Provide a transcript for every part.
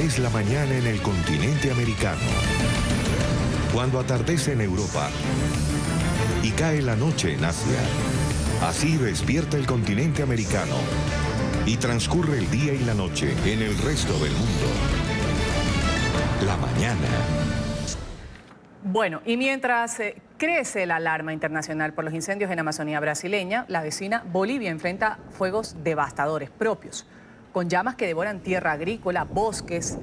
Es la mañana en el continente americano. Cuando atardece en Europa y cae la noche en Asia. Así despierta el continente americano y transcurre el día y la noche en el resto del mundo. La mañana. Bueno, y mientras crece la alarma internacional por los incendios en Amazonía brasileña, la vecina Bolivia enfrenta fuegos devastadores propios, con llamas que devoran tierra agrícola, bosques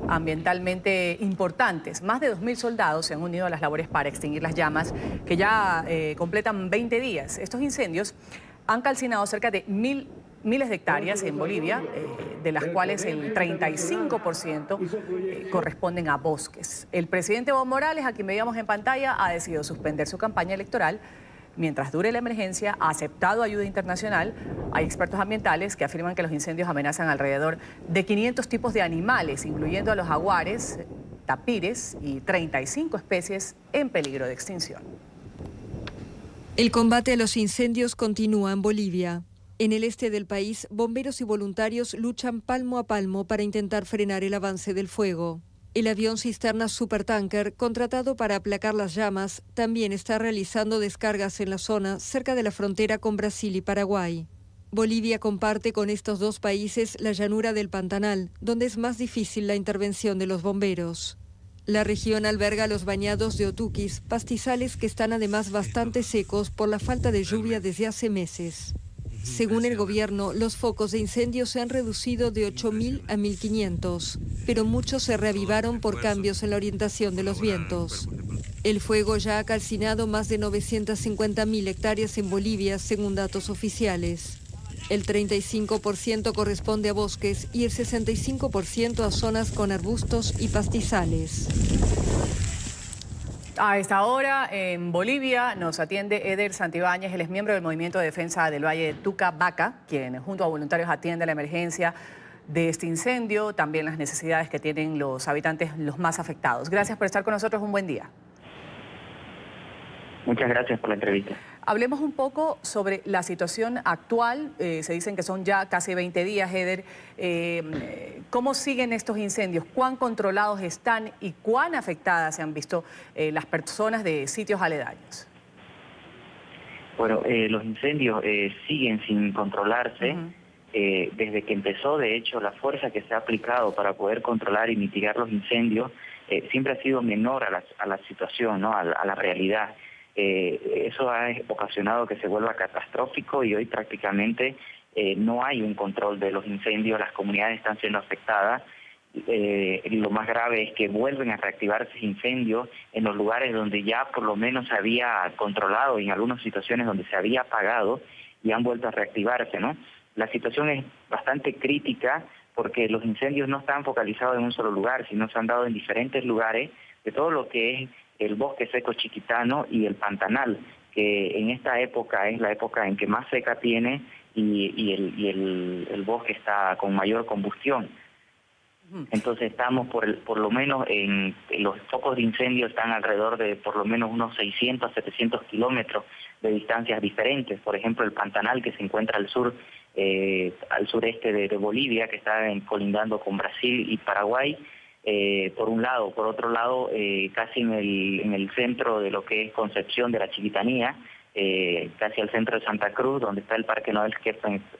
ambientalmente importantes. Más de 2.000 soldados se han unido a las labores para extinguir las llamas, que ya completan 20 días. Estos incendios han calcinado cerca de miles de hectáreas en Bolivia, de las cuales el 35% corresponden a bosques. El presidente Evo Morales, a quien veíamos en pantalla, ha decidido suspender su campaña electoral. Mientras dure la emergencia, ha aceptado ayuda internacional. Hay expertos ambientales que afirman que los incendios amenazan alrededor de 500 tipos de animales, incluyendo a los jaguares, tapires y 35 especies en peligro de extinción. El combate a los incendios continúa en Bolivia. En el este del país, bomberos y voluntarios luchan palmo a palmo para intentar frenar el avance del fuego. El avión cisterna Supertanker, contratado para aplacar las llamas, también está realizando descargas en la zona cerca de la frontera con Brasil y Paraguay. Bolivia comparte con estos dos países la llanura del Pantanal, donde es más difícil la intervención de los bomberos. La región alberga los bañados de Otuquis, pastizales que están además bastante secos por la falta de lluvia desde hace meses. Según el gobierno, los focos de incendio se han reducido de 8.000 a 1.500, pero muchos se reavivaron por cambios en la orientación de los vientos. El fuego ya ha calcinado más de 950.000 hectáreas en Bolivia, según datos oficiales. El 35% corresponde a bosques y el 65% a zonas con arbustos y pastizales. A esta hora, en Bolivia, nos atiende Eder Santibáñez. Él es miembro del Movimiento de Defensa del Valle de Tucabaca, quien junto a voluntarios atiende la emergencia de este incendio, también las necesidades que tienen los habitantes los más afectados. Gracias por estar con nosotros, un buen día. Muchas gracias por la entrevista. Hablemos un poco sobre la situación actual. Se dicen que son ya casi 20 días, Eder. ¿Cómo siguen estos incendios? ¿Cuán controlados están y cuán afectadas se han visto las personas de sitios aledaños? Bueno, los incendios siguen sin controlarse. Desde que empezó, de hecho, la fuerza que se ha aplicado para poder controlar y mitigar los incendios siempre ha sido menor a la situación, ¿no? a la realidad. Eso ha ocasionado que se vuelva catastrófico y hoy prácticamente no hay un control de los incendios, las comunidades están siendo afectadas. Lo más grave es que vuelven a reactivarse incendios en los lugares donde ya por lo menos se había controlado y en algunas situaciones donde se había apagado y han vuelto a reactivarse, ¿no? La situación es bastante crítica porque los incendios no están focalizados en un solo lugar, sino se han dado en diferentes lugares de todo lo que es el bosque seco chiquitano y el Pantanal, que en esta época es la época en que más seca tiene y el bosque está con mayor combustión. Entonces estamos por lo menos en los focos de incendio están alrededor de por lo menos unos 600 a 700 kilómetros de distancias diferentes. Por ejemplo, el Pantanal, que se encuentra al sureste de Bolivia, que está colindando con Brasil y Paraguay, por un lado. Por otro lado, casi en el centro de lo que es Concepción de la Chiquitanía, casi al centro de Santa Cruz, donde está el Parque Noel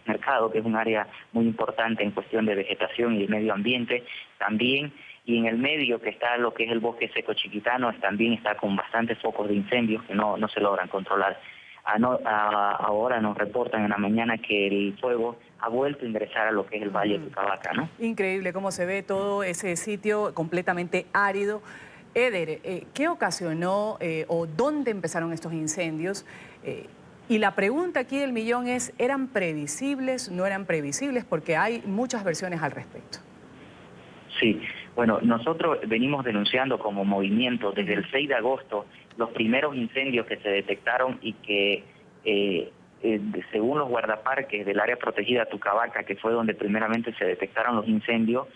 Mercado, que es un área muy importante en cuestión de vegetación y de medio ambiente, también, y en el medio que está lo que es el bosque seco chiquitano, también está con bastantes focos de incendios que no se logran controlar. Ahora nos reportan en la mañana que el fuego ha vuelto a ingresar a lo que es el Valle de Tucabaca, ¿no? Increíble cómo se ve todo ese sitio completamente árido. Eder, ¿qué ocasionó o dónde empezaron estos incendios? Y la pregunta aquí del millón es, ¿eran previsibles, no eran previsibles? Porque hay muchas versiones al respecto. Sí, bueno, nosotros venimos denunciando como movimiento desde el 6 de agosto los primeros incendios que se detectaron y que según los guardaparques del área protegida Tucabaca, que fue donde primeramente se detectaron los incendios,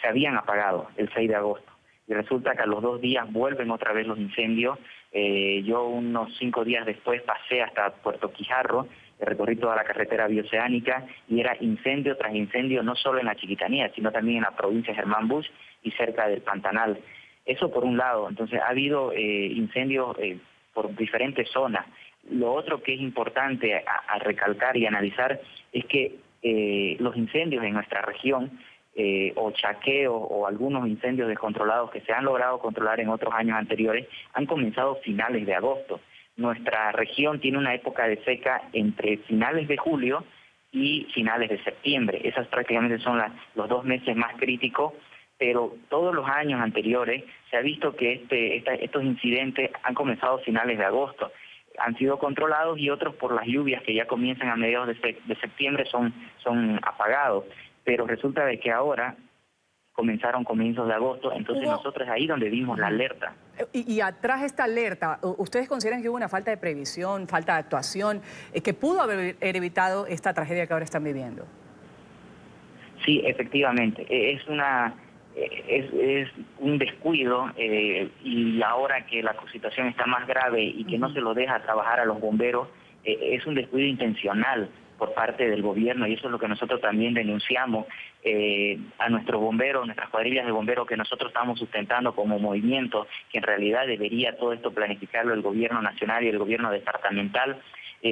se habían apagado el 6 de agosto. Y resulta que a los 2 días vuelven otra vez los incendios. Yo unos 5 días después pasé hasta Puerto Quijarro recorrí toda la carretera bioceánica y era incendio tras incendio, no solo en la Chiquitanía, sino también en la provincia de Germán Busch y cerca del Pantanal. Eso por un lado. Entonces ha habido incendios por diferentes zonas. Lo otro que es importante a recalcar y analizar es que los incendios en nuestra región, o chaqueos o algunos incendios descontrolados que se han logrado controlar en otros años anteriores, han comenzado a finales de agosto. Nuestra región tiene una época de seca entre finales de julio y finales de septiembre. Esas prácticamente son los 2 meses más críticos, pero todos los años anteriores se ha visto que estos incidentes han comenzado a finales de agosto. Han sido controlados y otros por las lluvias que ya comienzan a mediados de septiembre son apagados. Pero resulta de que ahora comenzaron comienzos de agosto, entonces nosotros ahí donde dimos la alerta. Y atrás de esta alerta, ¿ustedes consideran que hubo una falta de previsión, falta de actuación, que pudo haber evitado esta tragedia que ahora están viviendo? Sí, efectivamente. Es un descuido y ahora que la situación está más grave y que no se lo deja trabajar a los bomberos, es un descuido intencional por parte del gobierno, y eso es lo que nosotros también denunciamos a nuestros bomberos, nuestras cuadrillas de bomberos que nosotros estamos sustentando como movimiento, que en realidad debería todo esto planificarlo el gobierno nacional y el gobierno departamental.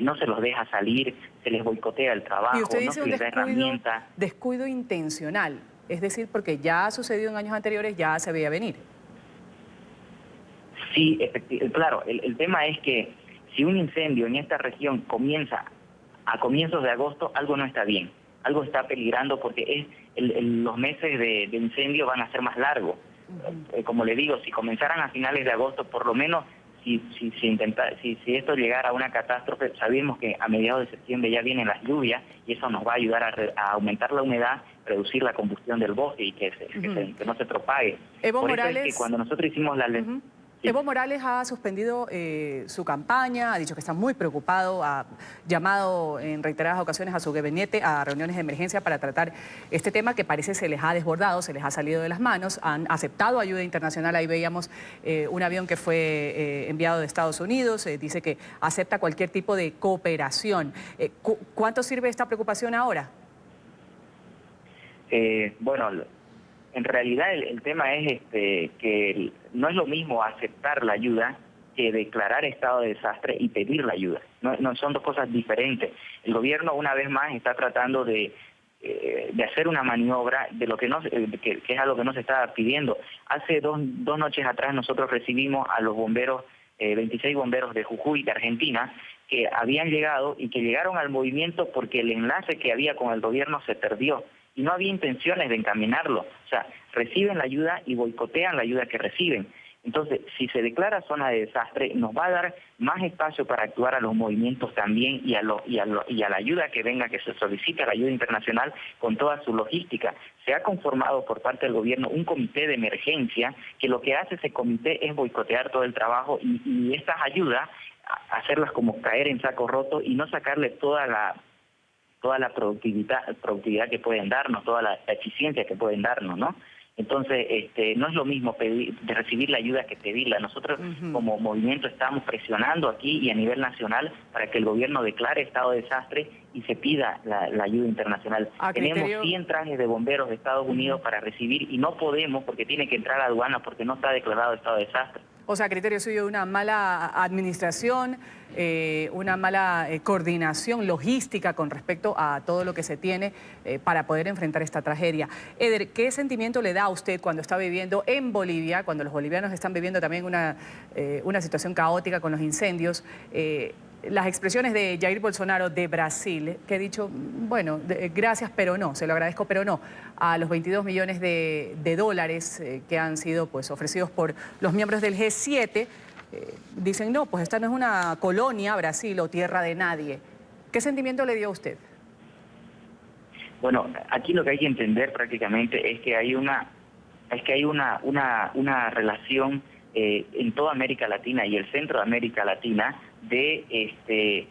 No se los deja salir, se les boicotea el trabajo, y usted dice no se les da herramientas. Descuido intencional, es decir, porque ya ha sucedido en años anteriores, ya se veía venir. Sí, claro, el tema es que si un incendio en esta región comienza a comienzos de agosto, algo no está bien, algo está peligrando porque los meses de incendio van a ser más largos. Como le digo, si comenzaran a finales de agosto, por lo menos si esto llegara a una catástrofe, sabemos que a mediados de septiembre ya vienen las lluvias y eso nos va a ayudar a aumentar la humedad, reducir la combustión del bosque y que no se propague. Evo Por Morales, eso es que cuando nosotros hicimos la ley... Sí. Evo Morales ha suspendido su campaña, ha dicho que está muy preocupado, ha llamado en reiteradas ocasiones a su gabinete a reuniones de emergencia para tratar este tema que parece se les ha desbordado, se les ha salido de las manos. Han aceptado ayuda internacional, ahí veíamos un avión que fue enviado de Estados Unidos, dice que acepta cualquier tipo de cooperación. ¿Cuánto sirve esta preocupación ahora? Bueno, en realidad el tema es que no es lo mismo aceptar la ayuda que declarar estado de desastre y pedir la ayuda. No son dos cosas diferentes. El gobierno una vez más está tratando de hacer una maniobra de lo que es a lo que no se estaba pidiendo. Hace dos noches atrás nosotros recibimos a los bomberos, 26 bomberos de Jujuy, de Argentina, que habían llegado y que llegaron al movimiento porque el enlace que había con el gobierno se perdió. Y no había intenciones de encaminarlo. O sea, reciben la ayuda y boicotean la ayuda que reciben. Entonces, si se declara zona de desastre, nos va a dar más espacio para actuar a los movimientos también y a la ayuda que venga, que se solicita, la ayuda internacional, con toda su logística. Se ha conformado por parte del gobierno un comité de emergencia, que lo que hace ese comité es boicotear todo el trabajo y estas ayudas, hacerlas como caer en saco roto y no sacarle toda la productividad que pueden darnos, toda la eficiencia que pueden darnos, ¿no? Entonces, no es lo mismo recibir la ayuda que pedirla. Nosotros como movimiento estamos presionando aquí y a nivel nacional para que el gobierno declare estado de desastre y se pida la ayuda internacional. Tenemos 100 trajes de bomberos de Estados Unidos para recibir y no podemos porque tiene que entrar a aduana porque no está declarado estado de desastre. O sea, criterio suyo, una mala administración, una mala coordinación logística con respecto a todo lo que se tiene para poder enfrentar esta tragedia. Eder, ¿qué sentimiento le da a usted cuando está viviendo en Bolivia, cuando los bolivianos están viviendo también una situación caótica con los incendios? Las expresiones de Jair Bolsonaro de Brasil, que ha dicho, bueno, gracias, pero no, se lo agradezco, pero no, a los 22 millones de dólares que han sido pues, ofrecidos por los miembros del G7, dicen, no, pues esta no es una colonia, Brasil, o tierra de nadie. ¿Qué sentimiento le dio a usted? Bueno, aquí lo que hay que entender prácticamente es que hay una relación en toda América Latina y el centro de América Latina de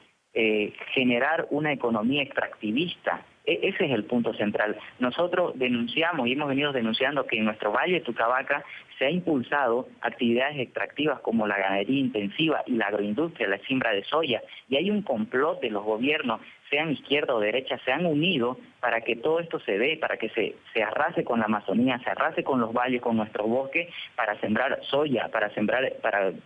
generar una economía extractivista Ese es el punto central. Nosotros denunciamos y hemos venido denunciando que en nuestro Valle de Tucabaca se ha impulsado actividades extractivas como la ganadería intensiva y la agroindustria, la siembra de soya, y hay un complot de los gobiernos, sean izquierda o derecha, se han unido para que todo esto se dé, para que se arrase con la Amazonía, se arrase con los valles, con nuestros bosques, para sembrar soya, para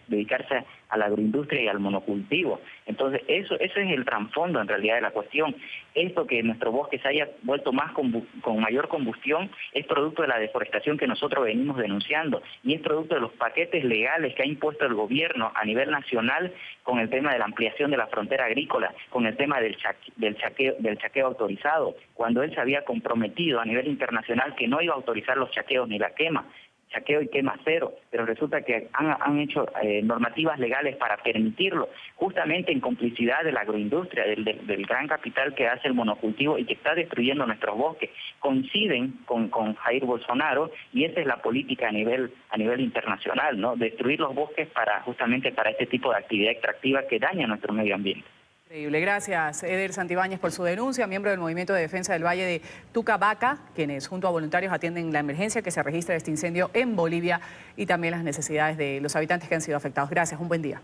dedicarse a la agroindustria y al monocultivo. Entonces, ese es el trasfondo en realidad de la cuestión. Esto que nuestro bosque se haya vuelto más con mayor combustión es producto de la deforestación que nosotros venimos denunciando y es producto de los paquetes legales que ha impuesto el gobierno a nivel nacional con el tema de la ampliación de la frontera agrícola, con el tema del chaqueo autorizado, cuando él se había comprometido a nivel internacional que no iba a autorizar los chaqueos ni la quema. Chaqueo y quema cero, pero resulta que han hecho normativas legales para permitirlo, justamente en complicidad de la agroindustria, del gran capital que hace el monocultivo y que está destruyendo nuestros bosques. Coinciden con Jair Bolsonaro y esa es la política a nivel internacional, ¿no? Destruir los bosques justamente para este tipo de actividad extractiva que daña nuestro medio ambiente. Increíble. Gracias, Eder Santibáñez, por su denuncia, miembro del Movimiento de Defensa del Valle de Tucabaca, quienes junto a voluntarios atienden la emergencia que se registra de este incendio en Bolivia y también las necesidades de los habitantes que han sido afectados. Gracias, un buen día.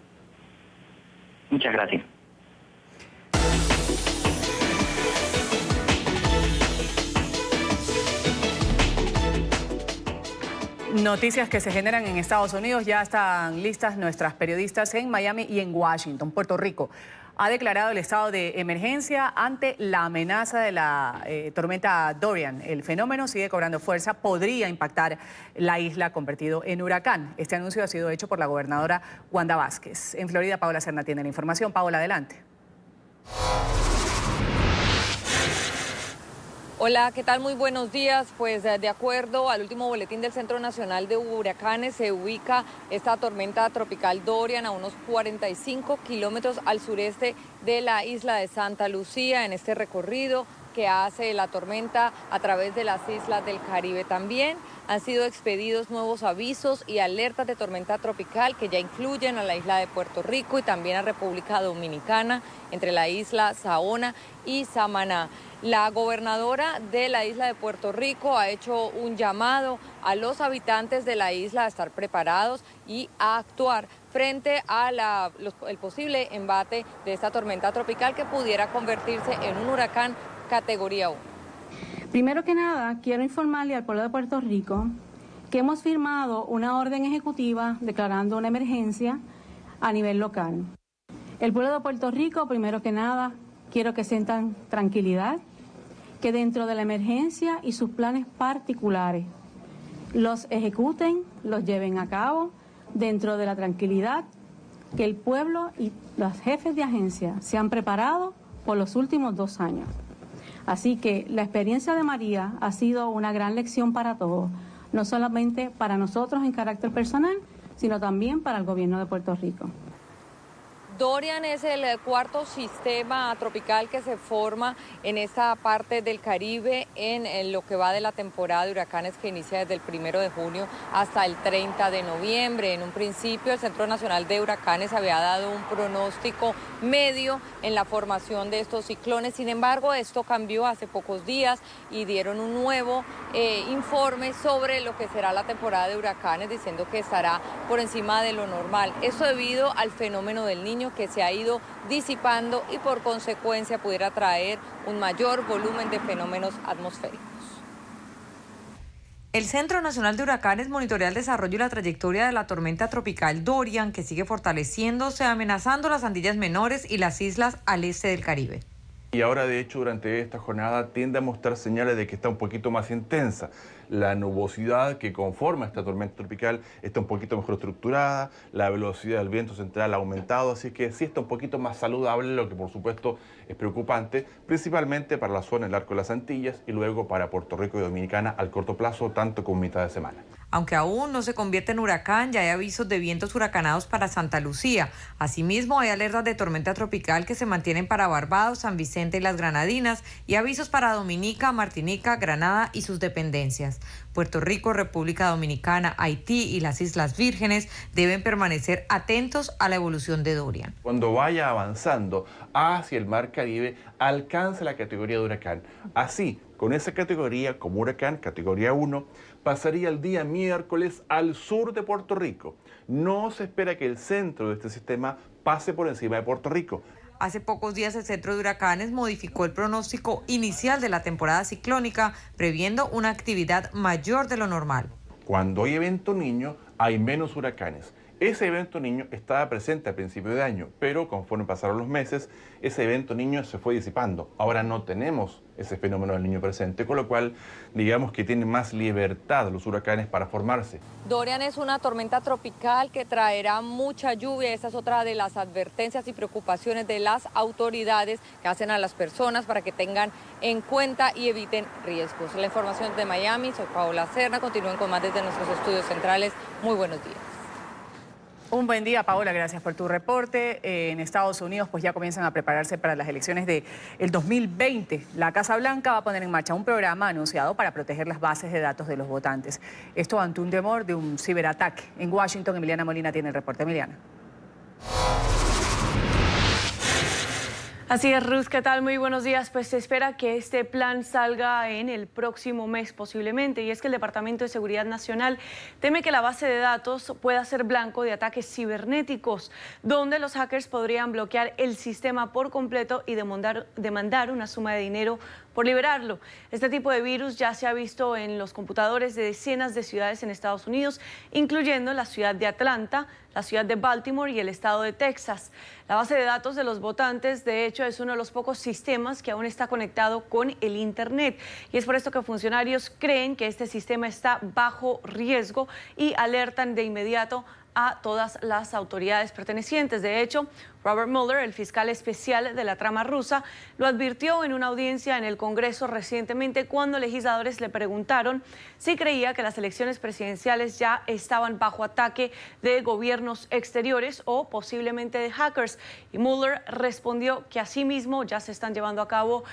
Muchas gracias. Noticias que se generan en Estados Unidos. Ya están listas nuestras periodistas en Miami y en Washington. Puerto Rico ha declarado el estado de emergencia ante la amenaza de la tormenta Dorian. El fenómeno sigue cobrando fuerza, podría impactar la isla convertido en huracán. Este anuncio ha sido hecho por la gobernadora Wanda Vázquez. En Florida, Paola Serna tiene la información. Paola, adelante. Hola, ¿qué tal? Muy buenos días. Pues de acuerdo al último boletín del Centro Nacional de Huracanes, se ubica esta tormenta tropical Dorian a unos 45 kilómetros al sureste de la isla de Santa Lucía, en este recorrido que hace la tormenta a través de las islas del Caribe. También han sido expedidos nuevos avisos y alertas de tormenta tropical que ya incluyen a la isla de Puerto Rico y también a República Dominicana, entre la isla Saona y Samaná. La gobernadora de la isla de Puerto Rico ha hecho un llamado a los habitantes de la isla a estar preparados y a actuar frente a el posible embate de esta tormenta tropical que pudiera convertirse en un huracán categoría 1. Primero que nada, quiero informarle al pueblo de Puerto Rico que hemos firmado una orden ejecutiva declarando una emergencia a nivel local. El pueblo de Puerto Rico, primero que nada, quiero que sientan tranquilidad, que dentro de la emergencia y sus planes particulares los ejecuten, los lleven a cabo dentro de la tranquilidad, que el pueblo y los jefes de agencia se han preparado por los últimos 2 años. Así que la experiencia de María ha sido una gran lección para todos, no solamente para nosotros en carácter personal, sino también para el gobierno de Puerto Rico. Dorian es el cuarto sistema tropical que se forma en esta parte del Caribe en lo que va de la temporada de huracanes que inicia desde el 1 de junio hasta el 30 de noviembre. En un principio el Centro Nacional de Huracanes había dado un pronóstico medio en la formación de estos ciclones. Sin embargo, esto cambió hace pocos días y dieron un nuevo informe sobre lo que será la temporada de huracanes, diciendo que estará por encima de lo normal. Esto debido al fenómeno del Niño, que se ha ido disipando y por consecuencia pudiera traer un mayor volumen de fenómenos atmosféricos. El Centro Nacional de Huracanes monitorea el desarrollo y la trayectoria de la tormenta tropical Dorian, que sigue fortaleciéndose, amenazando las Antillas Menores y las islas al este del Caribe. Y ahora, de hecho, durante esta jornada tiende a mostrar señales de que está un poquito más intensa. La nubosidad que conforma esta tormenta tropical está un poquito mejor estructurada, la velocidad del viento central ha aumentado, así que sí está un poquito más saludable, lo que por supuesto es preocupante, principalmente para la zona del Arco de las Antillas y luego para Puerto Rico y Dominicana al corto plazo, tanto como mitad de semana. Aunque aún no se convierte en huracán, ya hay avisos de vientos huracanados para Santa Lucía. Asimismo, hay alertas de tormenta tropical que se mantienen para Barbados, San Vicente y las Granadinas y avisos para Dominica, Martinica, Granada y sus dependencias. Puerto Rico, República Dominicana, Haití y las Islas Vírgenes deben permanecer atentos a la evolución de Dorian. Cuando vaya avanzando hacia el Mar Caribe, alcanza la categoría de huracán. Así, con esa categoría como huracán, categoría 1, pasaría el día miércoles al sur de Puerto Rico. No se espera que el centro de este sistema pase por encima de Puerto Rico. Hace pocos días el Centro de Huracanes modificó el pronóstico inicial de la temporada ciclónica, previendo una actividad mayor de lo normal. Cuando hay evento niño, hay menos huracanes. Ese evento niño estaba presente a principio de año, pero conforme pasaron los meses, ese evento niño se fue disipando. Ahora no tenemos ese fenómeno del niño presente, con lo cual digamos que tienen más libertad los huracanes para formarse. Dorian es una tormenta tropical que traerá mucha lluvia. Esa es otra de las advertencias y preocupaciones de las autoridades que hacen a las personas para que tengan en cuenta y eviten riesgos. La información de Miami, soy Paola Serna. Continúen con más desde nuestros estudios centrales. Muy buenos días. Un buen día, Paola, gracias por tu reporte. En Estados Unidos pues ya comienzan a prepararse para las elecciones del 2020. La Casa Blanca va a poner en marcha un programa anunciado para proteger las bases de datos de los votantes. Esto ante un temor de un ciberataque. En Washington, Emiliana Molina tiene el reporte. Emiliana. Así es, Ruth, ¿qué tal? Muy buenos días. Pues se espera que este plan salga en el próximo mes posiblemente, y es que el Departamento de Seguridad Nacional teme que la base de datos pueda ser blanco de ataques cibernéticos, donde los hackers podrían bloquear el sistema por completo y demandar una suma de dinero por liberarlo. Este tipo de virus ya se ha visto en los computadores de decenas de ciudades en Estados Unidos, incluyendo la ciudad de Atlanta, la ciudad de Baltimore y el estado de Texas. La base de datos de los votantes, de hecho, es uno de los pocos sistemas que aún está conectado con el Internet. Y es por esto que funcionarios creen que este sistema está bajo riesgo y alertan de inmediato a todas las autoridades pertenecientes. De hecho, Robert Mueller, el fiscal especial de la trama rusa, lo advirtió en una audiencia en el Congreso recientemente cuando legisladores le preguntaron si creía que las elecciones presidenciales ya estaban bajo ataque de gobiernos exteriores o posiblemente de hackers. Y Mueller respondió que asimismo ya se están llevando a cabo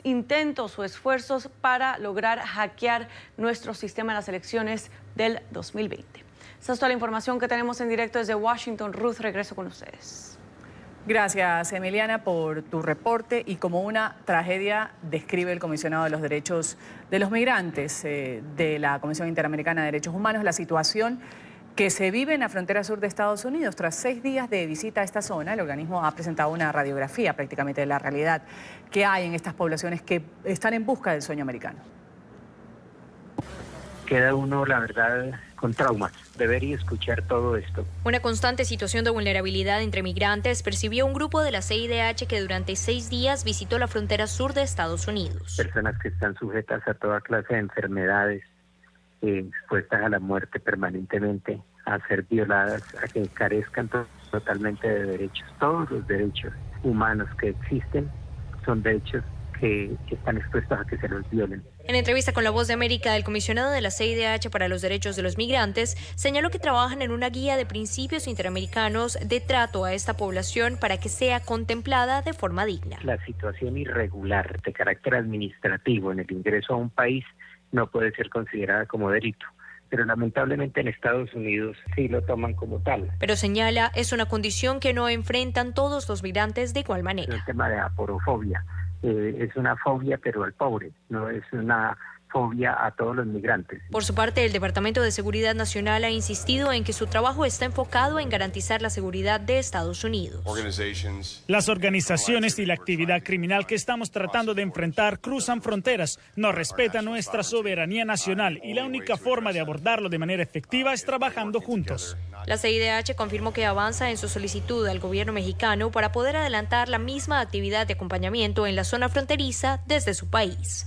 intentos o esfuerzos para lograr hackear nuestro sistema en las elecciones del 2020. Esta es toda la información que tenemos en directo desde Washington. Ruth, regreso con ustedes. Gracias, Emiliana, por tu reporte. Y como una tragedia describe el comisionado de los derechos de los migrantes de la Comisión Interamericana de Derechos Humanos la situación que se vive en la frontera sur de Estados Unidos. Tras 6 días de visita a esta zona, el organismo ha presentado una radiografía prácticamente de la realidad que hay en estas poblaciones que están en busca del sueño americano. Queda uno, la verdad, con traumas de ver y escuchar todo esto. Una constante situación de vulnerabilidad entre migrantes percibió un grupo de la CIDH que durante 6 días visitó la frontera sur de Estados Unidos. Personas que están sujetas a toda clase de enfermedades, expuestas a la muerte permanentemente, a ser violadas, a que carezcan totalmente de derechos. Todos los derechos humanos que existen son derechos que están expuestos a que se los violen. En entrevista con La Voz de América, el comisionado de la CIDH para los Derechos de los Migrantes señaló que trabajan en una guía de principios interamericanos de trato a esta población para que sea contemplada de forma digna. La situación irregular de carácter administrativo en el ingreso a un país no puede ser considerada como delito, pero lamentablemente en Estados Unidos sí lo toman como tal. Pero señala, es una condición que no enfrentan todos los migrantes de igual manera. El tema de aporofobia. Es una fobia, pero al pobre, no es una fobia a todos los migrantes. Por su parte, el Departamento de Seguridad Nacional ha insistido en que su trabajo está enfocado en garantizar la seguridad de Estados Unidos. Las organizaciones y la actividad criminal que estamos tratando de enfrentar cruzan fronteras, no respetan nuestra soberanía nacional y la única forma de abordarlo de manera efectiva es trabajando juntos. La CIDH confirmó que avanza en su solicitud al gobierno mexicano para poder adelantar la misma actividad de acompañamiento en la zona fronteriza desde su país.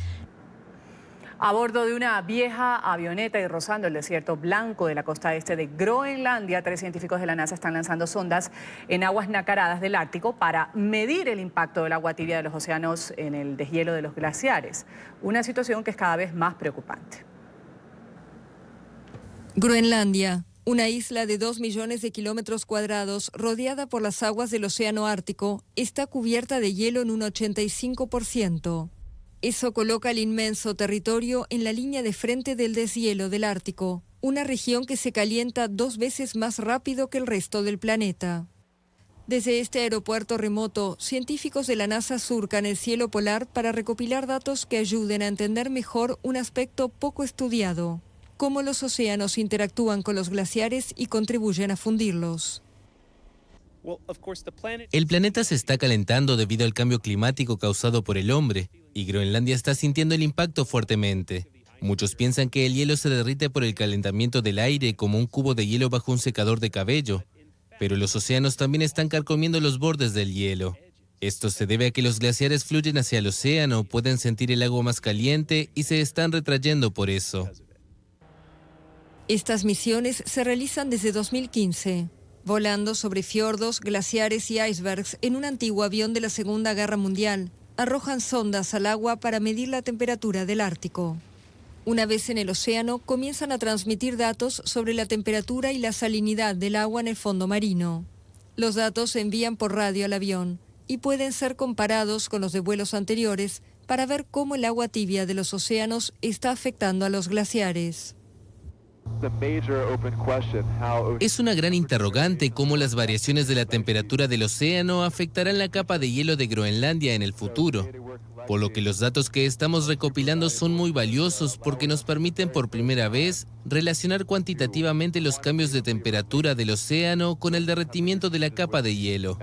A bordo de una vieja avioneta y rozando el desierto blanco de la costa este de Groenlandia, 3 científicos de la NASA están lanzando sondas en aguas nacaradas del Ártico para medir el impacto del agua tibia de los océanos en el deshielo de los glaciares. Una situación que es cada vez más preocupante. Groenlandia, una isla de 2 millones de kilómetros cuadrados rodeada por las aguas del Océano Ártico, está cubierta de hielo en un 85%. Eso coloca el inmenso territorio en la línea de frente del deshielo del Ártico, una región que se calienta 2 veces más rápido que el resto del planeta. Desde este aeropuerto remoto, científicos de la NASA surcan el cielo polar para recopilar datos que ayuden a entender mejor un aspecto poco estudiado: cómo los océanos interactúan con los glaciares y contribuyen a fundirlos. El planeta se está calentando debido al cambio climático causado por el hombre, y Groenlandia está sintiendo el impacto fuertemente. Muchos piensan que el hielo se derrite por el calentamiento del aire como un cubo de hielo bajo un secador de cabello, pero los océanos también están carcomiendo los bordes del hielo. Esto se debe a que los glaciares fluyen hacia el océano, pueden sentir el agua más caliente y se están retrayendo por eso. Estas misiones se realizan desde 2015, volando sobre fiordos, glaciares y icebergs en un antiguo avión de la Segunda Guerra Mundial. Arrojan sondas al agua para medir la temperatura del Ártico. Una vez en el océano, comienzan a transmitir datos sobre la temperatura y la salinidad del agua en el fondo marino. Los datos se envían por radio al avión y pueden ser comparados con los de vuelos anteriores para ver cómo el agua tibia de los océanos está afectando a los glaciares. Es una gran interrogante cómo las variaciones de la temperatura del océano afectarán la capa de hielo de Groenlandia en el futuro. Por lo que los datos que estamos recopilando son muy valiosos porque nos permiten por primera vez relacionar cuantitativamente los cambios de temperatura del océano con el derretimiento de la capa de hielo.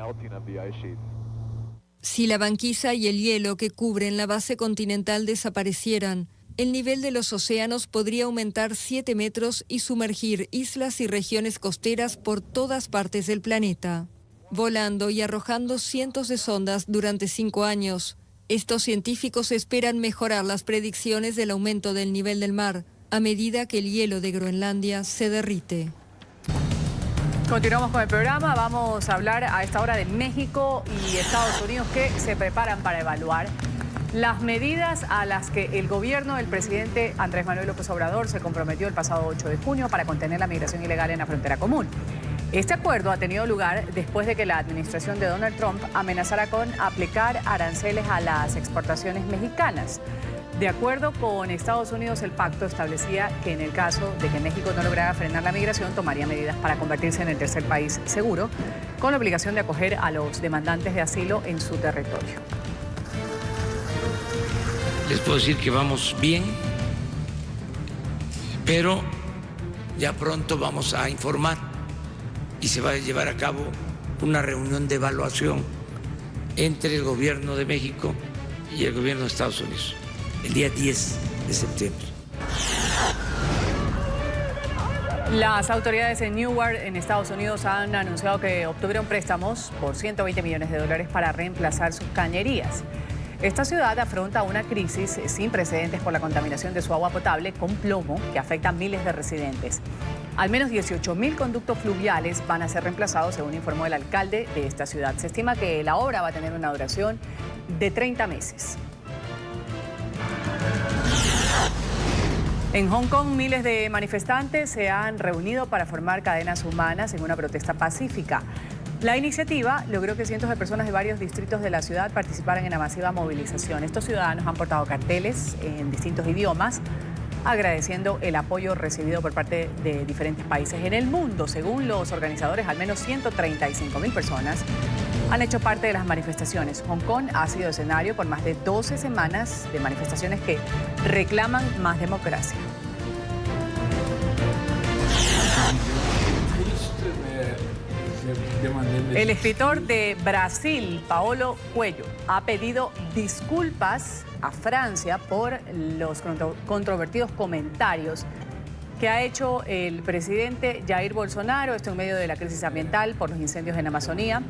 Si la banquisa y el hielo que cubren la base continental desaparecieran, el nivel de los océanos podría aumentar 7 metros y sumergir islas y regiones costeras por todas partes del planeta. Volando y arrojando cientos de sondas durante 5 años, estos científicos esperan mejorar las predicciones del aumento del nivel del mar a medida que el hielo de Groenlandia se derrite. Continuamos con el programa. Vamos a hablar a esta hora de México y Estados Unidos, que se preparan para evaluar las medidas a las que el gobierno del presidente Andrés Manuel López Obrador se comprometió el pasado 8 de junio para contener la migración ilegal en la frontera común. Este acuerdo ha tenido lugar después de que la administración de Donald Trump amenazara con aplicar aranceles a las exportaciones mexicanas. De acuerdo con Estados Unidos, el pacto establecía que en el caso de que México no lograra frenar la migración, tomaría medidas para convertirse en el tercer país seguro, con la obligación de acoger a los demandantes de asilo en su territorio. Les puedo decir que vamos bien, pero ya pronto vamos a informar y se va a llevar a cabo una reunión de evaluación entre el gobierno de México y el gobierno de Estados Unidos, el día 10 de septiembre. Las autoridades en Newark, en Estados Unidos, han anunciado que obtuvieron préstamos por $120 millones para reemplazar sus cañerías. Esta ciudad afronta una crisis sin precedentes por la contaminación de su agua potable con plomo que afecta a miles de residentes. Al menos 18.000 conductos fluviales van a ser reemplazados, según informó el alcalde de esta ciudad. Se estima que la obra va a tener una duración de 30 meses. En Hong Kong, miles de manifestantes se han reunido para formar cadenas humanas en una protesta pacífica. La iniciativa logró que cientos de personas de varios distritos de la ciudad participaran en la masiva movilización. Estos ciudadanos han portado carteles en distintos idiomas, agradeciendo el apoyo recibido por parte de diferentes países en el mundo. Según los organizadores, al menos 135.000 personas han hecho parte de las manifestaciones. Hong Kong ha sido escenario por más de 12 semanas de manifestaciones que reclaman más democracia. El escritor de Brasil, Paulo Coelho, ha pedido disculpas a Francia por los controvertidos comentarios que ha hecho el presidente Jair Bolsonaro, esto en medio de la crisis ambiental por los incendios en Amazonía.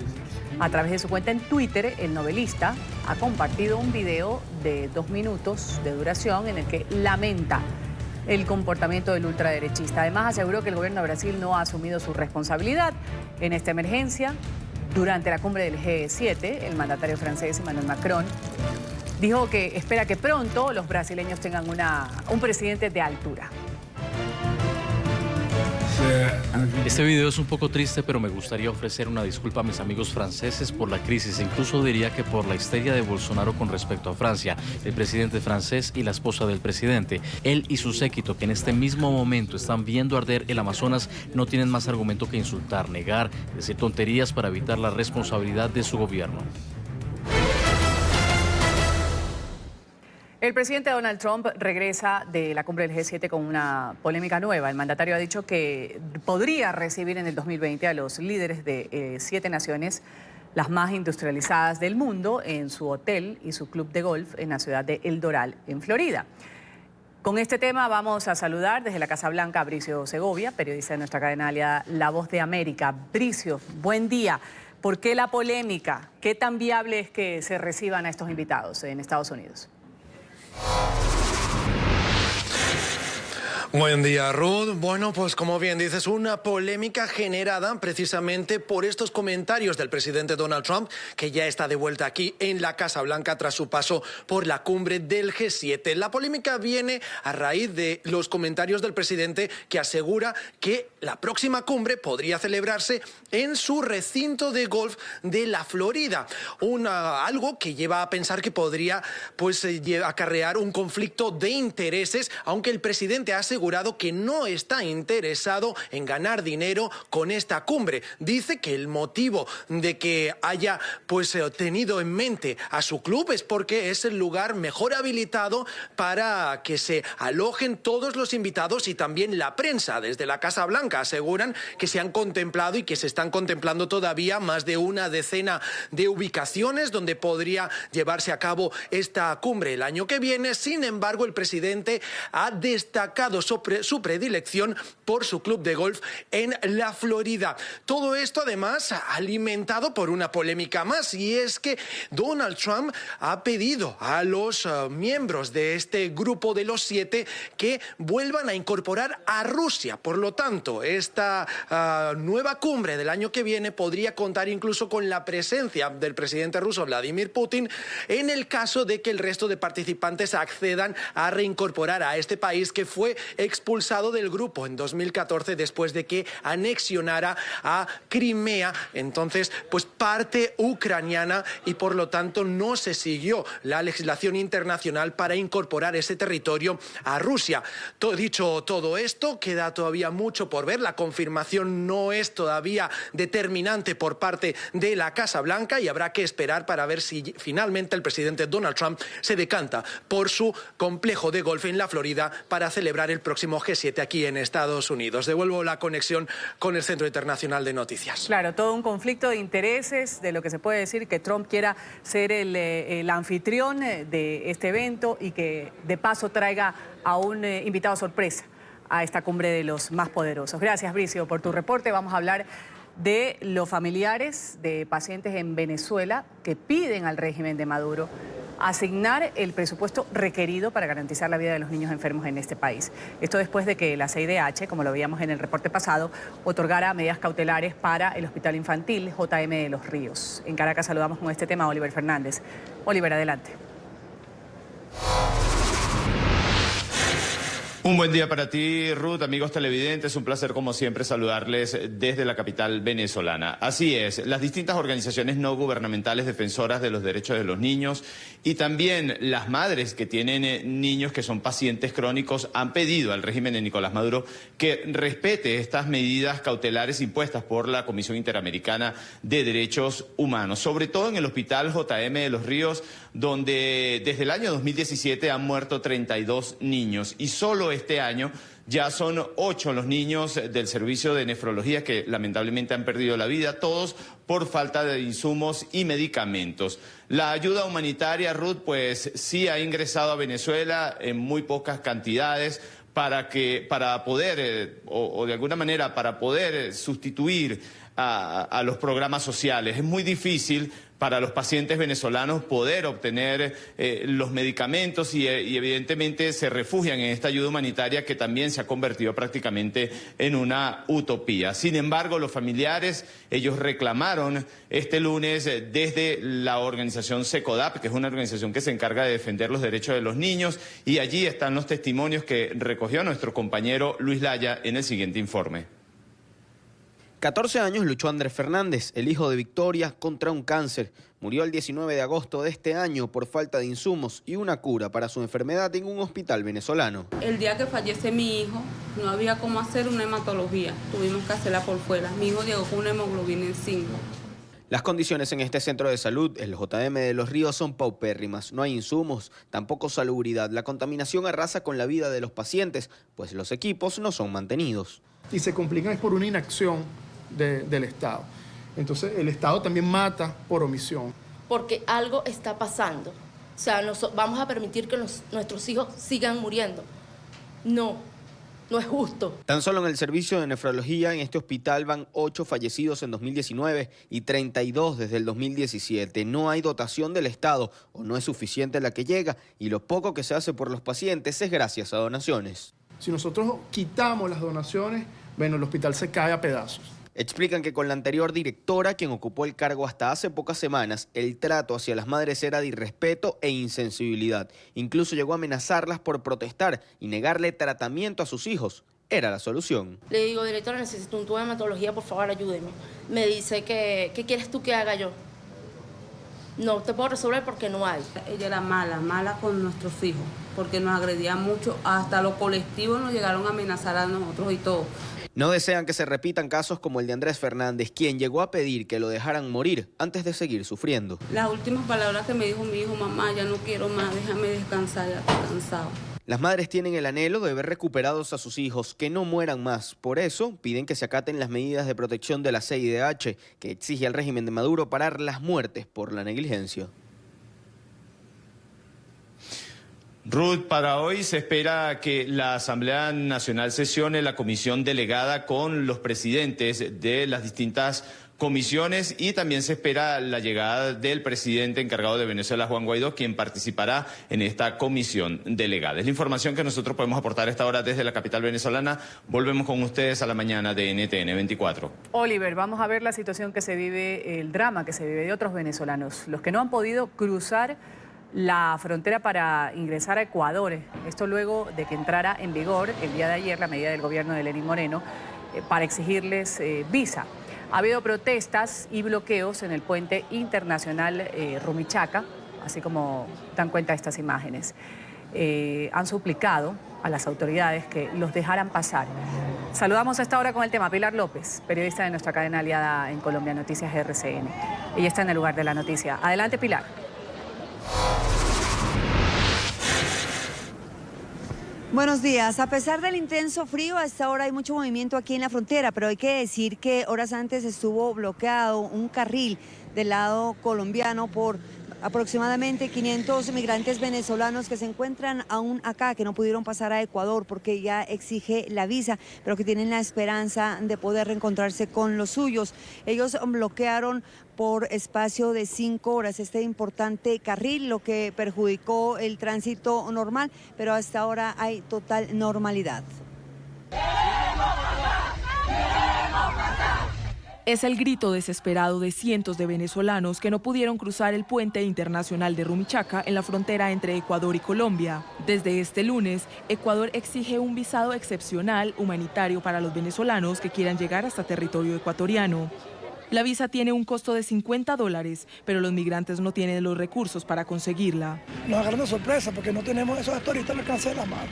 A través de su cuenta en Twitter, el novelista ha compartido un video de 2 minutos de duración en el que lamenta el comportamiento del ultraderechista. Además, aseguró que el gobierno de Brasil no ha asumido su responsabilidad en esta emergencia. Durante la cumbre del G7, el mandatario francés Emmanuel Macron dijo que espera que pronto los brasileños tengan un presidente de altura. Este video es un poco triste, pero me gustaría ofrecer una disculpa a mis amigos franceses por la crisis, incluso diría que por la histeria de Bolsonaro con respecto a Francia, el presidente francés y la esposa del presidente. Él y su séquito, que en este mismo momento están viendo arder el Amazonas, no tienen más argumento que insultar, negar, decir tonterías para evitar la responsabilidad de su gobierno. El presidente Donald Trump regresa de la cumbre del G7 con una polémica nueva. El mandatario ha dicho que podría recibir en el 2020 a los líderes de 7 naciones, las más industrializadas del mundo, en su hotel y su club de golf en la ciudad de El Doral, en Florida. Con este tema vamos a saludar desde la Casa Blanca a Bricio Segovia, periodista de nuestra cadena aliada La Voz de América. Bricio, buen día. ¿Por qué la polémica? ¿Qué tan viable es que se reciban a estos invitados en Estados Unidos? Buen día, Ruth. Bueno, pues como bien dices, una polémica generada precisamente por estos comentarios del presidente Donald Trump, que ya está de vuelta aquí en la Casa Blanca tras su paso por la cumbre del G7. La polémica viene a raíz de los comentarios del presidente, que asegura que la próxima cumbre podría celebrarse en su recinto de golf de la Florida. Algo que lleva a pensar que podría acarrear un conflicto de intereses, aunque el presidente ha asegurado que no está interesado en ganar dinero con esta cumbre. Dice que el motivo de que haya tenido en mente a su club es porque es el lugar mejor habilitado para que se alojen todos los invitados y también la prensa. Desde la Casa Blanca aseguran que se han contemplado y que se están contemplando todavía más de una decena de ubicaciones donde podría llevarse a cabo esta cumbre el año que viene. Sin embargo, el presidente ha destacado su predilección por su club de golf en la Florida. Todo esto además alimentado por una polémica más, y es que Donald Trump ha pedido a los miembros de este grupo de los 7 que vuelvan a incorporar a Rusia. Por lo tanto, esta nueva cumbre del año que viene podría contar incluso con la presencia del presidente ruso Vladimir Putin, en el caso de que el resto de participantes accedan a reincorporar a este país que fue expulsado del grupo en 2014 después de que anexionara a Crimea, entonces parte ucraniana, y por lo tanto no se siguió la legislación internacional para incorporar ese territorio a Rusia. Dicho todo esto, queda todavía mucho por ver. La confirmación no es todavía determinante por parte de la Casa Blanca y habrá que esperar para ver si finalmente el presidente Donald Trump se decanta por su complejo de golf en la Florida para celebrar el próximo G7 aquí en Estados Unidos. Devuelvo la conexión con el Centro Internacional de Noticias. Claro, todo un conflicto de intereses, de lo que se puede decir que Trump quiera ser el anfitrión de este evento y que de paso traiga a un invitado sorpresa a esta cumbre de los más poderosos. Gracias, Bricio, por tu reporte. Vamos a hablar de los familiares de pacientes en Venezuela que piden al régimen de Maduro asignar el presupuesto requerido para garantizar la vida de los niños enfermos en este país. Esto después de que la CIDH, como lo veíamos en el reporte pasado, otorgara medidas cautelares para el Hospital Infantil JM de Los Ríos. En Caracas saludamos con este tema a Oliver Fernández. Oliver, adelante. Un buen día para ti, Ruth, amigos televidentes. Un placer, como siempre, saludarles desde la capital venezolana. Así es, las distintas organizaciones no gubernamentales defensoras de los derechos de los niños y también las madres que tienen niños que son pacientes crónicos han pedido al régimen de Nicolás Maduro que respete estas medidas cautelares impuestas por la Comisión Interamericana de Derechos Humanos, sobre todo en el Hospital JM de Los Ríos, donde desde el año 2017 han muerto 32 niños y solo este año ya son 8 los niños del servicio de nefrología que lamentablemente han perdido la vida, todos por falta de insumos y medicamentos. La ayuda humanitaria, Ruth, pues sí ha ingresado a Venezuela en muy pocas cantidades para poder, o de alguna manera, para poder sustituir a los programas sociales. Es muy difícil para los pacientes venezolanos poder obtener los medicamentos y evidentemente se refugian en esta ayuda humanitaria que también se ha convertido prácticamente en una utopía. Sin embargo, los familiares, ellos reclamaron este lunes desde la organización SECODAP, que es una organización que se encarga de defender los derechos de los niños, y allí están los testimonios que recogió nuestro compañero Luis Laya en el siguiente informe. 14 años luchó Andrés Fernández, el hijo de Victoria, contra un cáncer. Murió el 19 de agosto de este año por falta de insumos y una cura para su enfermedad en un hospital venezolano. El día que fallece mi hijo, no había cómo hacer una hematología. Tuvimos que hacerla por fuera. Mi hijo llegó con una hemoglobina en 5. Las condiciones en este centro de salud, el JM de Los Ríos, son paupérrimas. No hay insumos, tampoco salubridad. La contaminación arrasa con la vida de los pacientes, pues los equipos no son mantenidos. Y se complican es por una inacción del Estado. Entonces el Estado también mata por omisión. Porque algo está pasando. O sea, vamos a permitir que nuestros hijos sigan muriendo. No es justo. Tan solo en el servicio de nefrología en este hospital van 8 fallecidos en 2019 y 32 desde el 2017. No hay dotación del Estado o no es suficiente la que llega y lo poco que se hace por los pacientes es gracias a donaciones. Si nosotros quitamos las donaciones, bueno, el hospital se cae a pedazos. Explican que con la anterior directora, quien ocupó el cargo hasta hace pocas semanas, el trato hacia las madres era de irrespeto e insensibilidad. Incluso llegó a amenazarlas por protestar y negarle tratamiento a sus hijos. Era la solución. Le digo, directora, necesito un tubo de hematología, por favor, ayúdeme. Me dice que, ¿qué quieres tú que haga yo? No te puedo resolver porque no hay. Ella era mala con nuestros hijos, porque nos agredía mucho. Hasta los colectivos nos llegaron a amenazar a nosotros y todo. No desean que se repitan casos como el de Andrés Fernández, quien llegó a pedir que lo dejaran morir antes de seguir sufriendo. Las últimas palabras que me dijo mi hijo: mamá, ya no quiero más, déjame descansar, ya estoy cansado. Las madres tienen el anhelo de ver recuperados a sus hijos, que no mueran más. Por eso piden que se acaten las medidas de protección de la CIDH, que exige al régimen de Maduro parar las muertes por la negligencia. Ruth, para hoy se espera que la Asamblea Nacional sesione la comisión delegada con los presidentes de las distintas comisiones y también se espera la llegada del presidente encargado de Venezuela, Juan Guaidó, quien participará en esta comisión delegada. Es la información que nosotros podemos aportar a esta hora desde la capital venezolana. Volvemos con ustedes a la mañana de NTN 24. Oliver, vamos a ver la situación que se vive, el drama que se vive de otros venezolanos, los que no han podido cruzar la frontera para ingresar a Ecuador. Esto luego de que entrara en vigor el día de ayer la medida del gobierno de Lenín Moreno para exigirles visa. Ha habido protestas y bloqueos en el puente internacional Rumichaca, así como dan cuenta estas imágenes. Han suplicado a las autoridades que los dejaran pasar. Saludamos a esta hora con el tema Pilar López, periodista de nuestra cadena aliada en Colombia, Noticias RCN. Ella está en el lugar de la noticia. Adelante, Pilar. Buenos días. A pesar del intenso frío, hasta ahora hay mucho movimiento aquí en la frontera, pero hay que decir que horas antes estuvo bloqueado un carril del lado colombiano por aproximadamente 500 migrantes venezolanos que se encuentran aún acá, que no pudieron pasar a Ecuador porque ya exige la visa, pero que tienen la esperanza de poder reencontrarse con los suyos. Ellos bloquearon por espacio de 5 horas este importante carril, lo que perjudicó el tránsito normal, pero hasta ahora hay total normalidad. Es el grito desesperado de cientos de venezolanos que no pudieron cruzar el puente internacional de Rumichaca en la frontera entre Ecuador y Colombia. Desde este lunes, Ecuador exige un visado excepcional humanitario para los venezolanos que quieran llegar hasta territorio ecuatoriano. La visa tiene un costo de $50, pero los migrantes no tienen los recursos para conseguirla. Nos agarran de sorpresa porque no tenemos esos turistas al alcance de la mano.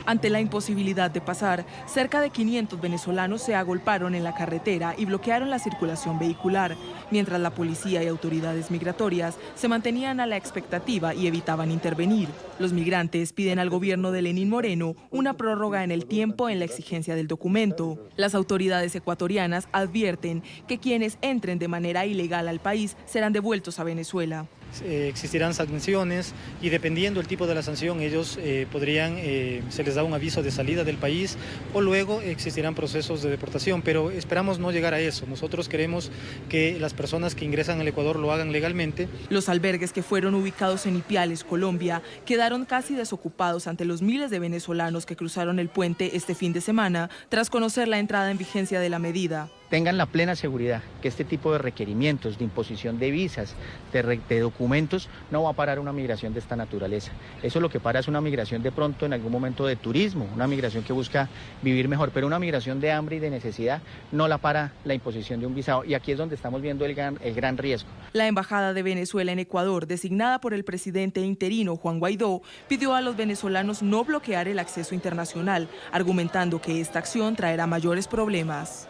Ante la imposibilidad de pasar, cerca de 500 venezolanos se agolparon en la carretera y bloquearon la circulación vehicular, mientras la policía y autoridades migratorias se mantenían a la expectativa y evitaban intervenir. Los migrantes piden al gobierno de Lenín Moreno una prórroga en el tiempo en la exigencia del documento. Las autoridades ecuatorianas advierten que quienes entren de manera ilegal al país serán devueltos a Venezuela. Existirán sanciones y dependiendo del tipo de la sanción ellos se les da un aviso de salida del país o luego existirán procesos de deportación, pero esperamos no llegar a eso. Nosotros queremos que las personas que ingresan al Ecuador lo hagan legalmente. Los albergues que fueron ubicados en Ipiales, Colombia, quedaron casi desocupados ante los miles de venezolanos que cruzaron el puente este fin de semana tras conocer la entrada en vigencia de la medida. tengan la plena seguridad que este tipo de requerimientos, de imposición de visas, de documentos, no va a parar una migración de esta naturaleza. Eso lo que para es una migración de pronto en algún momento de turismo, una migración que busca vivir mejor, pero una migración de hambre y de necesidad no la para la imposición de un visado. Y aquí es donde estamos viendo el gran riesgo. La Embajada de Venezuela en Ecuador, designada por el presidente interino Juan Guaidó, pidió a los venezolanos no bloquear el acceso internacional, argumentando que esta acción traerá mayores problemas.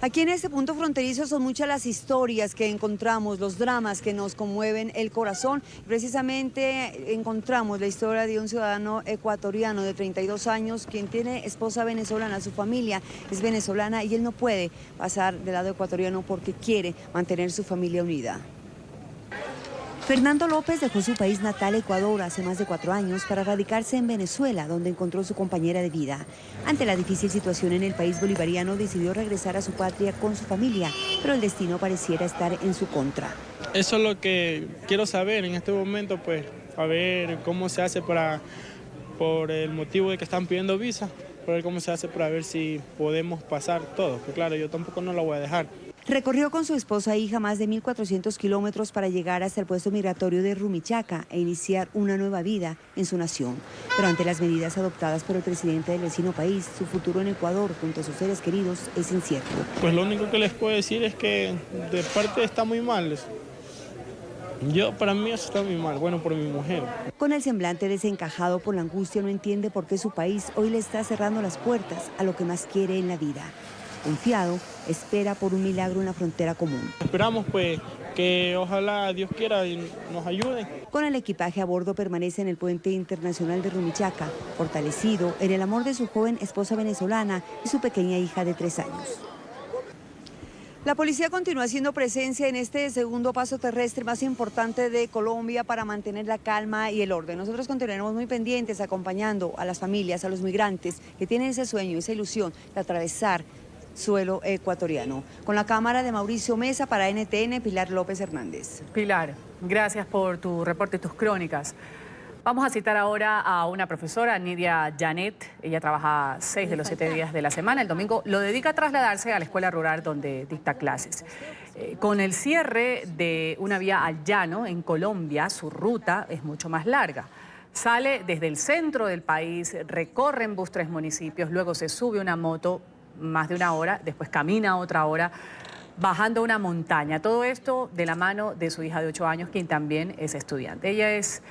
Aquí en este punto fronterizo son muchas las historias que encontramos, los dramas que nos conmueven el corazón. Precisamente encontramos la historia de un ciudadano ecuatoriano de 32 años, quien tiene esposa venezolana, su familia es venezolana y él no puede pasar del lado ecuatoriano porque quiere mantener su familia unida. Fernando López dejó su país natal, Ecuador, hace más de 4 años para radicarse en Venezuela, donde encontró su compañera de vida. Ante la difícil situación en el país bolivariano, decidió regresar a su patria con su familia, pero el destino pareciera estar en su contra. Eso es lo que quiero saber en este momento, pues, a ver cómo se hace por el motivo de que están pidiendo visa, para ver cómo se hace para ver si podemos pasar todo, porque claro, yo tampoco no la voy a dejar. Recorrió con su esposa e hija más de 1.400 kilómetros para llegar hasta el puesto migratorio de Rumichaca e iniciar una nueva vida en su nación. Pero ante las medidas adoptadas por el presidente del vecino país, su futuro en Ecuador junto a sus seres queridos es incierto. Pues lo único que les puedo decir es que de parte está muy mal. Para mí eso está muy mal, bueno, por mi mujer. Con el semblante desencajado por la angustia, no entiende por qué su país hoy le está cerrando las puertas a lo que más quiere en la vida. Confiado, espera por un milagro en la frontera común. Esperamos pues que ojalá Dios quiera y nos ayude. Con el equipaje a bordo permanece en el puente internacional de Rumichaca, fortalecido en el amor de su joven esposa venezolana y su pequeña hija de 3 años. La policía continúa haciendo presencia en este segundo paso terrestre más importante de Colombia para mantener la calma y el orden. Nosotros continuaremos muy pendientes acompañando a las familias, a los migrantes que tienen ese sueño, esa ilusión de atravesar suelo ecuatoriano. Con la cámara de Mauricio Mesa para NTN, Pilar López Hernández. Pilar, gracias por tu reporte y tus crónicas. Vamos a citar ahora a una profesora, Nidia Janet. Ella trabaja 6 de los 7 días de la semana. El domingo lo dedica a trasladarse a la escuela rural donde dicta clases. Con el cierre de una vía al llano en Colombia, su ruta es mucho más larga. Sale desde el centro del país, recorre en bus 3 municipios, luego se sube una moto más de 1 hora, después camina otra hora, bajando una montaña. Todo esto de la mano de su hija de 8 años, quien también es estudiante. Ella es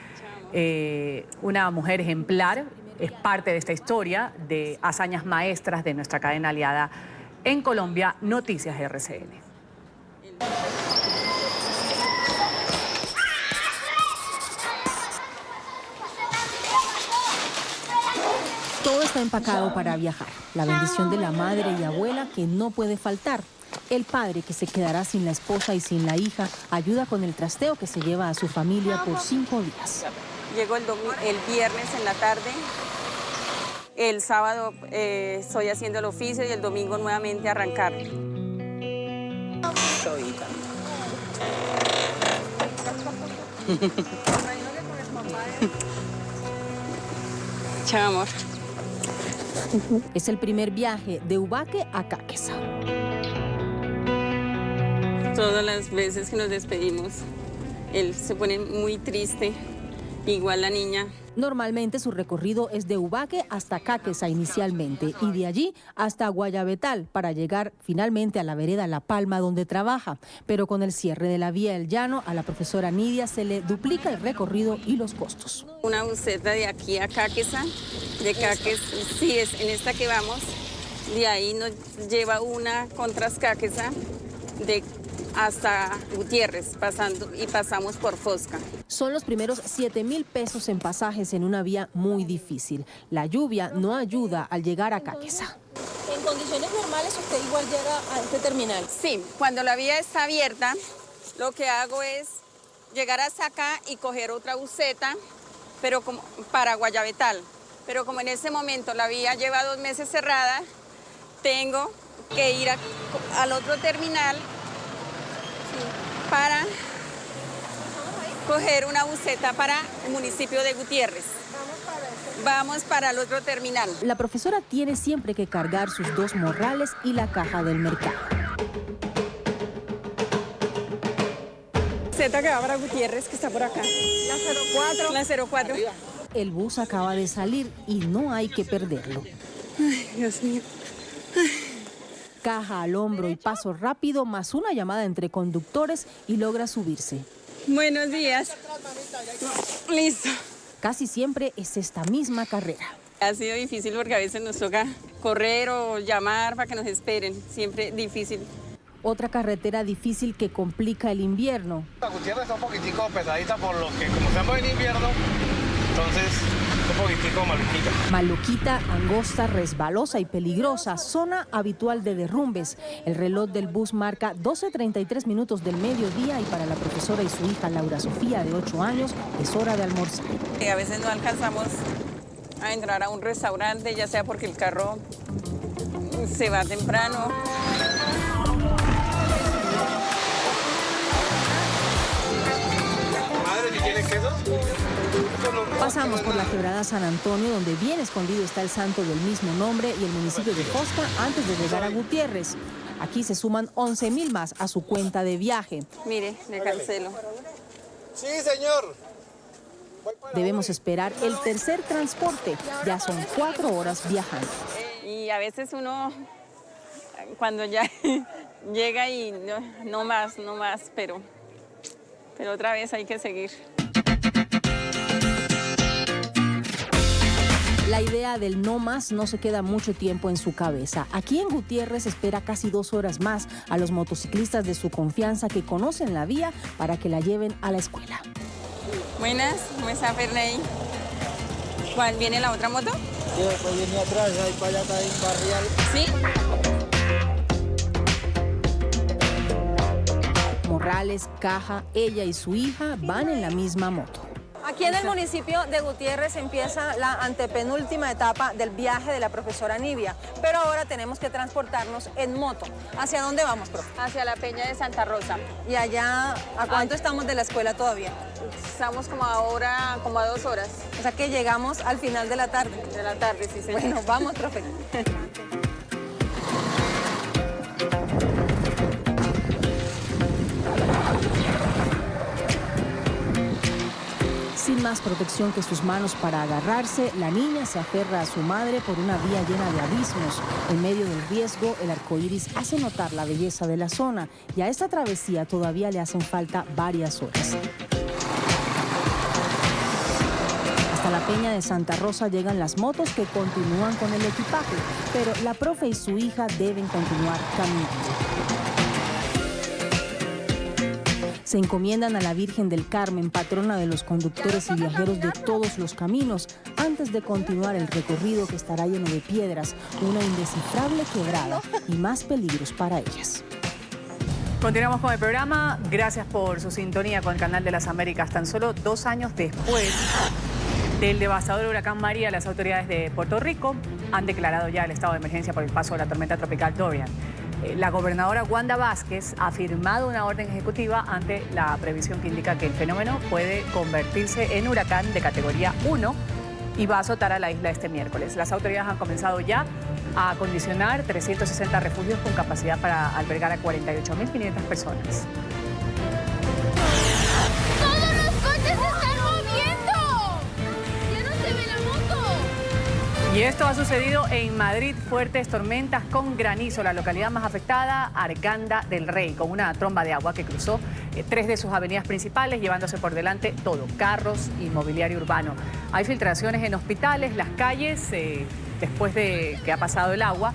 una mujer ejemplar, es parte de esta historia de hazañas maestras de nuestra cadena aliada en Colombia, Noticias RCN. Todo está empacado para viajar. La bendición de la madre y abuela que no puede faltar. El padre, que se quedará sin la esposa y sin la hija, ayuda con el trasteo que se lleva a su familia por 5 días. Llego el viernes en la tarde, el sábado estoy haciendo el oficio y el domingo nuevamente arrancar. Chao, amor. Es el primer viaje de Ubaque a Cáqueza. Todas las veces que nos despedimos, él se pone muy triste, igual la niña. Normalmente su recorrido es de Ubaque hasta Cáqueza inicialmente y de allí hasta Guayabetal para llegar finalmente a la vereda La Palma donde trabaja. Pero con el cierre de la vía El Llano, a la profesora Nidia se le duplica el recorrido y los costos. Una buseta de aquí a Cáqueza, de Cáqueza, sí, es en esta que vamos, de ahí nos lleva una con Cáqueza, de hasta Gutiérrez, pasamos por Fosca. Son los primeros 7.000 pesos en pasajes en una vía muy difícil. La lluvia no ayuda al llegar a Cáqueza. ¿En condiciones normales usted igual llega a este terminal? Sí, cuando la vía está abierta, lo que hago es llegar hasta acá y coger otra buseta, pero como para Guayabetal. Pero como en ese momento la vía lleva 2 meses cerrada, tengo que ir al otro terminal para coger una buseta para el municipio de Gutiérrez. vamos para el otro terminal. La profesora tiene siempre que cargar sus 2 morrales y la caja del mercado. Z que va para Gutiérrez, que está por acá. La 04. La 04. El bus acaba de salir y no hay que perderlo. Ay, Dios mío. Caja al hombro y paso rápido, más una llamada entre conductores y logra subirse. Buenos días. Listo. Casi siempre es esta misma carrera. Ha sido difícil porque a veces nos toca correr o llamar para que nos esperen. Siempre difícil. Otra carretera difícil que complica el invierno. La Gutiérrez está un poquitico pesadita por lo que como estamos en invierno, entonces un poquitico maluquita. Maluquita, angosta, resbalosa y peligrosa, zona habitual de derrumbes. El reloj del bus marca 12:33 minutos del mediodía y para la profesora y su hija Laura Sofía, de 8 años, es hora de almorzar. A veces no alcanzamos a entrar a un restaurante, ya sea porque el carro se va temprano. Madre, ¿y tiene queso? Pasamos por la quebrada San Antonio, donde bien escondido está el santo del mismo nombre, y el municipio de Josca antes de llegar a Gutiérrez. Aquí se suman 11.000 más a su cuenta de viaje. Mire, le cancelo. Sí, señor. Debemos esperar el tercer transporte. Ya son 4 horas viajando. Y a veces uno, cuando ya llega y no más, pero otra vez hay que seguir. La idea del no más no se queda mucho tiempo en su cabeza. Aquí en Gutiérrez espera casi 2 horas más a los motociclistas de su confianza que conocen la vía para que la lleven a la escuela. Buenas, ¿cómo está Ferney? ¿Cuál viene la otra moto? Sí, pues viene atrás, ahí para allá está en Barrial. ¿Sí? Morrales, Caja, ella y su hija van en la misma moto. Aquí en el municipio de Gutiérrez empieza la antepenúltima etapa del viaje de la profesora Nibia, pero ahora tenemos que transportarnos en moto. ¿Hacia dónde vamos, profe? Hacia la Peña de Santa Rosa. ¿Y allá a cuánto estamos de la escuela todavía? Estamos como ahora, como a 2 horas. O sea que llegamos al final de la tarde. De la tarde, sí, señor. Bueno, vamos, profe. Sin más protección que sus manos para agarrarse, la niña se aferra a su madre por una vía llena de abismos. En medio del riesgo, el arco iris hace notar la belleza de la zona y a esta travesía todavía le hacen falta varias horas. Hasta la Peña de Santa Rosa llegan las motos que continúan con el equipaje, pero la profe y su hija deben continuar caminando. Se encomiendan a la Virgen del Carmen, patrona de los conductores y viajeros de todos los caminos, antes de continuar el recorrido que estará lleno de piedras, una indescifrable quebrada y más peligros para ellas. Continuamos con el programa. Gracias por su sintonía con el Canal de las Américas. Tan solo 2 años después del devastador huracán María, las autoridades de Puerto Rico han declarado ya el estado de emergencia por el paso de la tormenta tropical Dorian. La gobernadora Wanda Vázquez ha firmado una orden ejecutiva ante la previsión que indica que el fenómeno puede convertirse en huracán de categoría 1 y va a azotar a la isla este miércoles. Las autoridades han comenzado ya a acondicionar 360 refugios con capacidad para albergar a 48.500 personas. Y esto ha sucedido en Madrid, fuertes tormentas con granizo. La localidad más afectada, Arganda del Rey, con una tromba de agua que cruzó 3 de sus avenidas principales, llevándose por delante todo, carros y mobiliario urbano. Hay filtraciones en hospitales, las calles, después de que ha pasado el agua,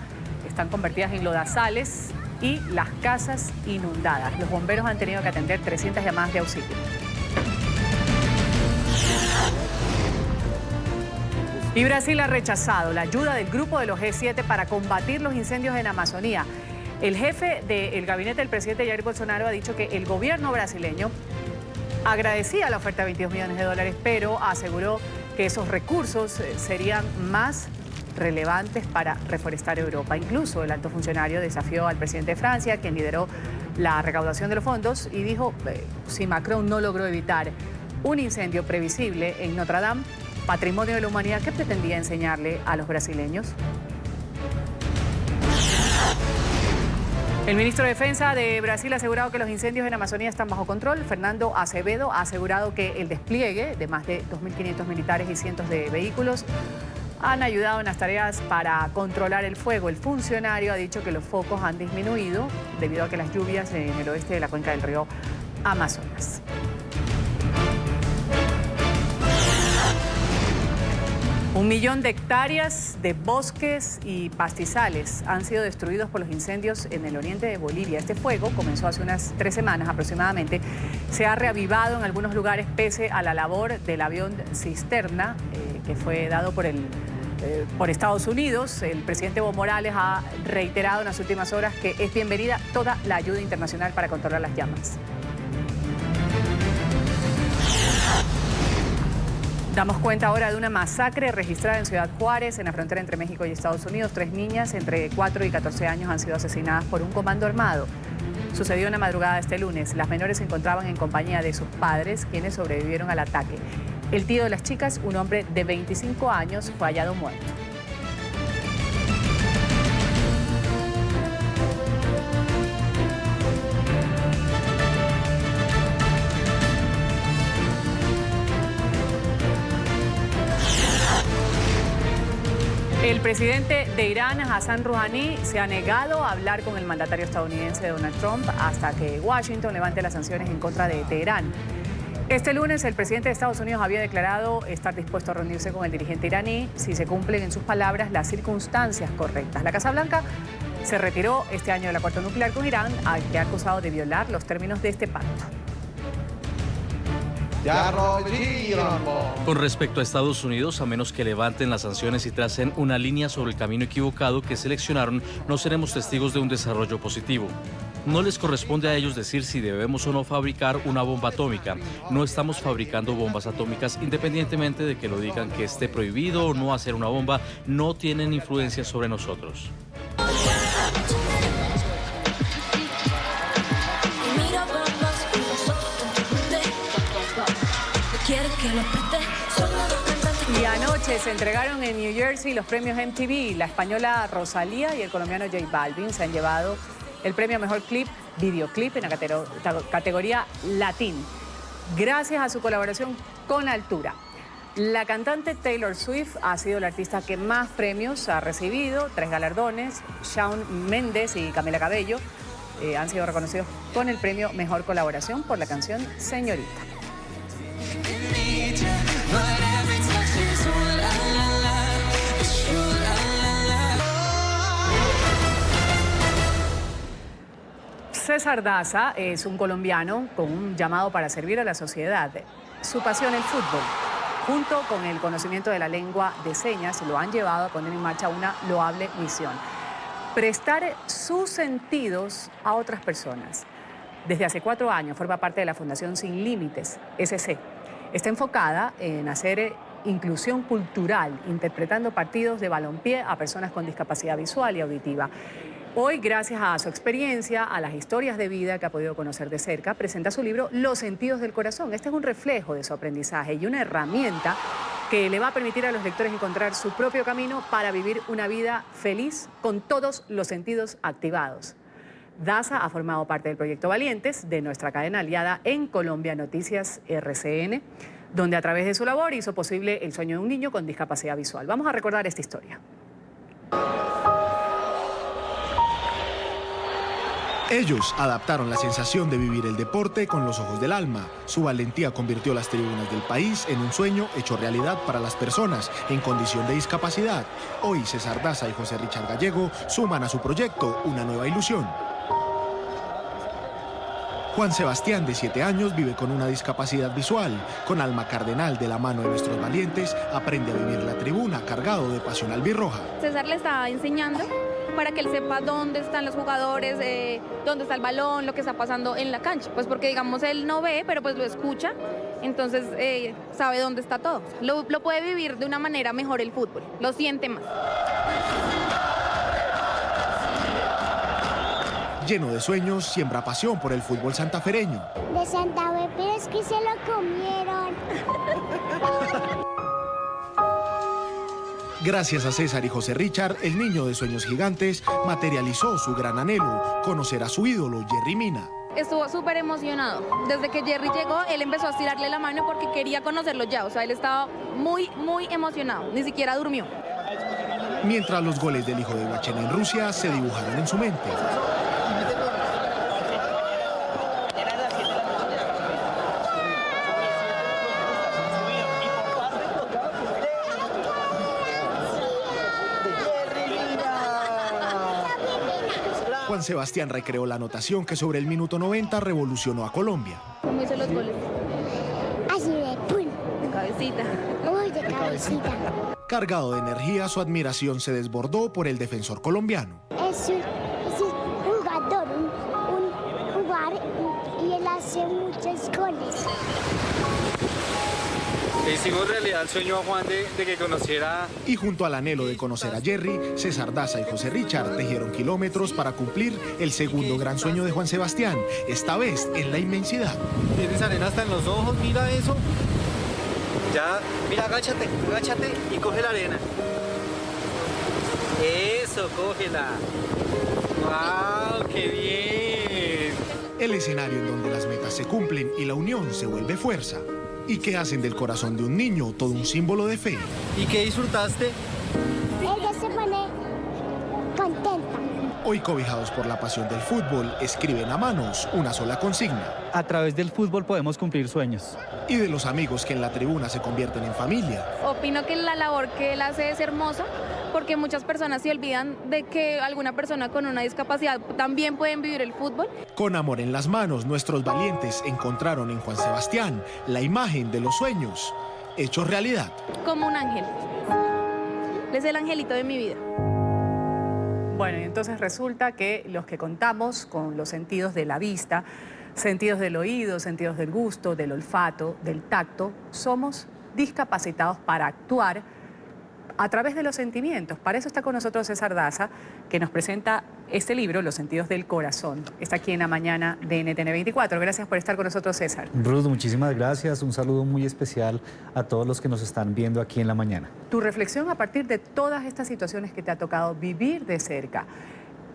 están convertidas en lodazales y las casas inundadas. Los bomberos han tenido que atender 300 llamadas de auxilio. Y Brasil ha rechazado la ayuda del grupo de los G7 para combatir los incendios en Amazonía. El jefe del gabinete del presidente Jair Bolsonaro ha dicho que el gobierno brasileño agradecía la oferta de $22 millones, pero aseguró que esos recursos serían más relevantes para reforestar Europa. Incluso el alto funcionario desafió al presidente de Francia, quien lideró la recaudación de los fondos, y dijo, si Macron no logró evitar un incendio previsible en Notre Dame, patrimonio de la humanidad, ¿qué pretendía enseñarle a los brasileños? El ministro de Defensa de Brasil ha asegurado que los incendios en Amazonía están bajo control. Fernando Acevedo ha asegurado que el despliegue de más de 2.500 militares y cientos de vehículos han ayudado en las tareas para controlar el fuego. El funcionario ha dicho que los focos han disminuido debido a que las lluvias en el oeste de la cuenca del río Amazonas. 1 millón de hectáreas de bosques y pastizales han sido destruidos por los incendios en el oriente de Bolivia. Este fuego comenzó hace unas 3 semanas aproximadamente. Se ha reavivado en algunos lugares pese a la labor del avión cisterna que fue dado por Estados Unidos. El presidente Evo Morales ha reiterado en las últimas horas que es bienvenida toda la ayuda internacional para controlar las llamas. Damos cuenta ahora de una masacre registrada en Ciudad Juárez, en la frontera entre México y Estados Unidos. 3 niñas entre 4 y 14 años han sido asesinadas por un comando armado. Sucedió en la madrugada de este lunes. Las menores se encontraban en compañía de sus padres, quienes sobrevivieron al ataque. El tío de las chicas, un hombre de 25 años, fue hallado muerto. El presidente de Irán, Hassan Rouhani, se ha negado a hablar con el mandatario estadounidense Donald Trump hasta que Washington levante las sanciones en contra de Teherán. Este lunes el presidente de Estados Unidos había declarado estar dispuesto a reunirse con el dirigente iraní si se cumplen en sus palabras las circunstancias correctas. La Casa Blanca se retiró este año del acuerdo nuclear con Irán, al que ha acusado de violar los términos de este pacto. Con respecto a Estados Unidos, a menos que levanten las sanciones y tracen una línea sobre el camino equivocado que seleccionaron, no seremos testigos de un desarrollo positivo. No les corresponde a ellos decir si debemos o no fabricar una bomba atómica. No estamos fabricando bombas atómicas, independientemente de que lo digan que esté prohibido o no hacer una bomba, no tienen influencia sobre nosotros. Y anoche se entregaron en New Jersey los premios MTV. La española Rosalía y el colombiano J Balvin se han llevado el premio a Mejor Videoclip en la categoría Latín, gracias a su colaboración con Altura. La cantante Taylor Swift ha sido la artista que más premios ha recibido, 3 galardones. Shawn Mendes y Camila Cabello han sido reconocidos con el premio Mejor Colaboración por la canción Señorita. César Daza es un colombiano con un llamado para servir a la sociedad. Su pasión, el fútbol, junto con el conocimiento de la lengua de señas, lo han llevado a poner en marcha una loable misión: prestar sus sentidos a otras personas. Desde hace 4 años forma parte de la Fundación Sin Límites, SC. Está enfocada en hacer inclusión cultural, interpretando partidos de balompié a personas con discapacidad visual y auditiva. Hoy, gracias a su experiencia, a las historias de vida que ha podido conocer de cerca, presenta su libro Los Sentidos del Corazón. Este es un reflejo de su aprendizaje y una herramienta que le va a permitir a los lectores encontrar su propio camino para vivir una vida feliz con todos los sentidos activados. Daza ha formado parte del proyecto Valientes de nuestra cadena aliada en Colombia, Noticias RCN, donde a través de su labor hizo posible el sueño de un niño con discapacidad visual. Vamos a recordar esta historia. Ellos adaptaron la sensación de vivir el deporte con los ojos del alma. Su valentía convirtió las tribunas del país en un sueño hecho realidad para las personas en condición de discapacidad. Hoy César Daza y José Richard Gallego suman a su proyecto una nueva ilusión. Juan Sebastián, de 7 años, vive con una discapacidad visual. Con Alma Cardenal de la mano de nuestros valientes, aprende a vivir la tribuna cargado de pasión albirroja. César le está enseñando para que él sepa dónde están los jugadores, dónde está el balón, lo que está pasando en la cancha. Pues porque, digamos, él no ve, pero pues lo escucha, entonces sabe dónde está todo. Lo puede vivir de una manera mejor el fútbol, lo siente más. Lleno de sueños, siembra pasión por el fútbol santafereño. De Santa Fe, pero es que se lo comieron. Gracias a César y José Richard, el niño de sueños gigantes materializó su gran anhelo, conocer a su ídolo, Jerry Mina. Estuvo súper emocionado. Desde que Jerry llegó, él empezó a estirarle la mano porque quería conocerlo ya. O sea, él estaba muy emocionado. Ni siquiera durmió. Mientras los goles del hijo de Guachén en Rusia se dibujaron en su mente. Juan Sebastián recreó la anotación que sobre el minuto 90 revolucionó a Colombia. ¿Cómo hizo los goles? Así de pum. De cabecita. Uy, de cabecita. Cargado de energía, su admiración se desbordó por el defensor colombiano. Es un jugador, un jugador, y él hace muchos goles. Le hicimos realidad el sueño a Juan de que conociera... Y junto al anhelo de conocer a Jerry, César Daza y José Richard tejieron kilómetros para cumplir el segundo gran sueño de Juan Sebastián, esta vez en la inmensidad. Tienes arena hasta en los ojos, mira eso. Ya, mira, agáchate y coge la arena. Eso, cógela. ¡Wow, qué bien! El escenario en donde las metas se cumplen y la unión se vuelve fuerza. Y que hacen del corazón de un niño todo un símbolo de fe. ¿Y qué disfrutaste? Ella se pone contenta. Hoy, cobijados por la pasión del fútbol, escriben a manos una sola consigna. A través del fútbol podemos cumplir sueños. Y de los amigos que en la tribuna se convierten en familia. Opino que la labor que él hace es hermosa, porque muchas personas se olvidan de que alguna persona con una discapacidad también pueden vivir el fútbol. Con amor en las manos, nuestros valientes encontraron en Juan Sebastián la imagen de los sueños hechos realidad. Como un ángel. Él es el angelito de mi vida. Bueno, y entonces resulta que los que contamos con los sentidos de la vista, sentidos del oído, sentidos del gusto, del olfato, del tacto, somos discapacitados para actuar a través de los sentimientos. Para eso está con nosotros César Daza, que nos presenta este libro, Los sentidos del corazón. Está aquí en la mañana de NTN 24. Gracias por estar con nosotros, César. Ruth, muchísimas gracias. Un saludo muy especial a todos los que nos están viendo aquí en la mañana. Tu reflexión a partir de todas estas situaciones que te ha tocado vivir de cerca.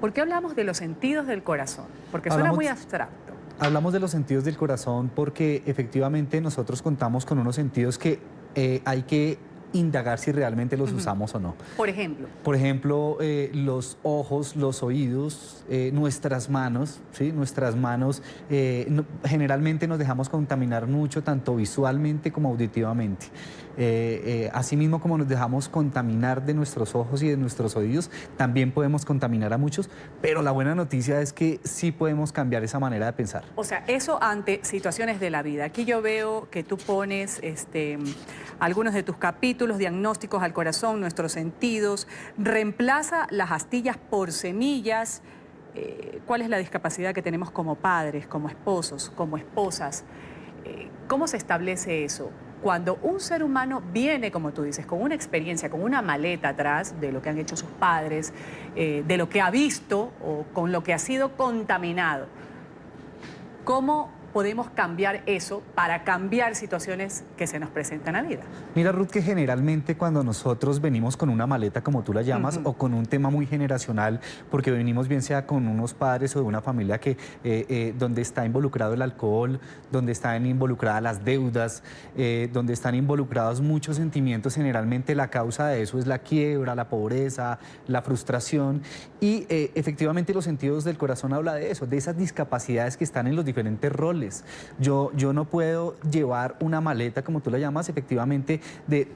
¿Por qué hablamos de los sentidos del corazón? Porque suena muy abstracto. Hablamos de los sentidos del corazón porque efectivamente nosotros contamos con unos sentidos que hay que indagar si realmente los usamos o no. Por ejemplo. Por ejemplo, los ojos, los oídos, nuestras manos, ¿sí? Nuestras manos generalmente nos dejamos contaminar mucho, tanto visualmente como auditivamente. Asimismo, como nos dejamos contaminar de nuestros ojos y de nuestros oídos, también podemos contaminar a muchos, pero la buena noticia es que sí podemos cambiar esa manera de pensar. O sea, eso ante situaciones de la vida. Aquí yo veo que tú pones algunos de tus capítulos, diagnósticos al corazón, nuestros sentidos, reemplaza las astillas por semillas. ¿Cuál es la discapacidad que tenemos como padres, como esposos, como esposas? ¿Cómo se establece eso? Cuando un ser humano viene, como tú dices, con una experiencia, con una maleta atrás de lo que han hecho sus padres, de lo que ha visto o con lo que ha sido contaminado, ¿cómo podemos cambiar eso para cambiar situaciones que se nos presentan a vida? Mira, Ruth, que generalmente cuando nosotros venimos con una maleta, como tú la llamas, o con un tema muy generacional, porque venimos bien sea con unos padres o de una familia que donde está involucrado el alcohol, donde están involucradas las deudas, donde están involucrados muchos sentimientos, generalmente la causa de eso es la quiebra, la pobreza, la frustración, y efectivamente los sentidos del corazón habla de eso, de esas discapacidades que están en los diferentes roles. Yo no puedo llevar una maleta, como tú la llamas, efectivamente,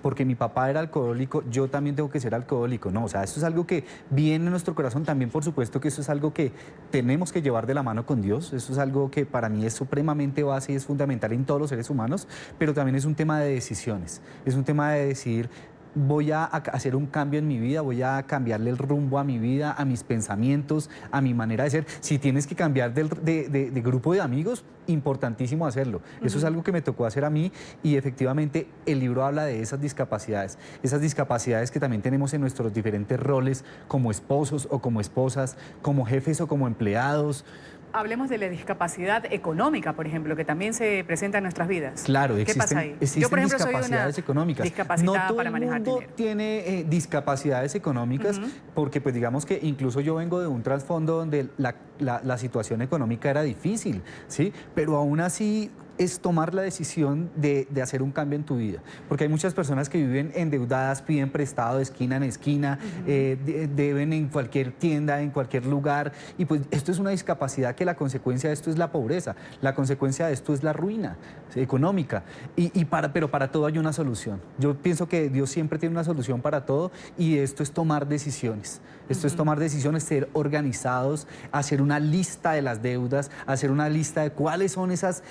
porque mi papá era alcohólico, yo también tengo que ser alcohólico. No, o sea, esto es algo que viene en nuestro corazón. También, por supuesto, que eso es algo que tenemos que llevar de la mano con Dios. Eso es algo que para mí es supremamente base y es fundamental en todos los seres humanos, pero también es un tema de decisiones. Es un tema de decidir: voy a hacer un cambio en mi vida, voy a cambiarle el rumbo a mi vida, a mis pensamientos, a mi manera de ser. Si tienes que cambiar de grupo de amigos, importantísimo hacerlo. Eso es algo que me tocó hacer a mí, y efectivamente el libro habla de esas discapacidades que también tenemos en nuestros diferentes roles como esposos o como esposas, como jefes o como empleados. hablemos de la discapacidad económica, por ejemplo, que también se presenta en nuestras vidas. Claro, ¿Qué pasa ahí? existen Yo, por ejemplo, soy discapacidades una económicas. discapacitada no todo para manejar el mundo dinero. tiene discapacidades económicas, porque pues digamos que incluso yo vengo de un trasfondo donde la situación económica era difícil, ¿sí? Pero aún así es tomar la decisión de hacer un cambio en tu vida. Porque hay muchas personas que viven endeudadas, piden prestado de esquina en esquina, deben en cualquier tienda, en cualquier lugar. Y pues esto es una discapacidad que la consecuencia de esto es la pobreza. La consecuencia de esto es la ruina económica. Pero para todo hay una solución. Yo pienso que Dios siempre tiene una solución para todo y esto es tomar decisiones. Esto es tomar decisiones, ser organizados, hacer una lista de las deudas, hacer una lista de cuáles son esas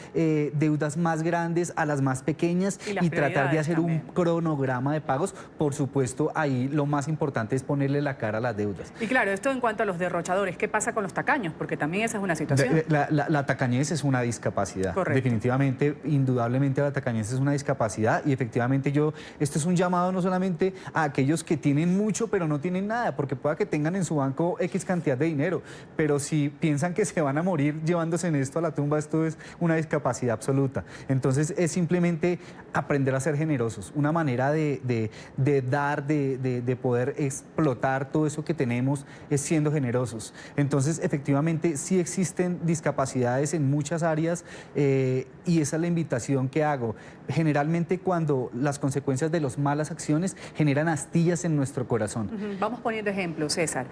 deudas más grandes a las más pequeñas y tratar de hacer un cronograma de pagos. Por supuesto, ahí lo más importante es ponerle la cara a las deudas. Y claro, esto en cuanto a los derrochadores, ¿qué pasa con los tacaños? Porque también esa es una situación. La tacañez es una discapacidad. Correcto. Definitivamente, indudablemente la tacañez es una discapacidad y efectivamente esto es un llamado no solamente a aquellos que tienen mucho pero no tienen nada, porque pueda que tengan en su banco X cantidad de dinero, pero si piensan que se van a morir llevándose en esto a la tumba, esto es una discapacidad absoluta. Entonces es simplemente aprender a ser generosos, una manera de dar, de poder explotar todo eso que tenemos es siendo generosos. Entonces efectivamente sí existen discapacidades en muchas áreas y esa es la invitación que hago. Generalmente cuando las consecuencias de las malas acciones generan astillas en nuestro corazón. Vamos poniendo ejemplos, César.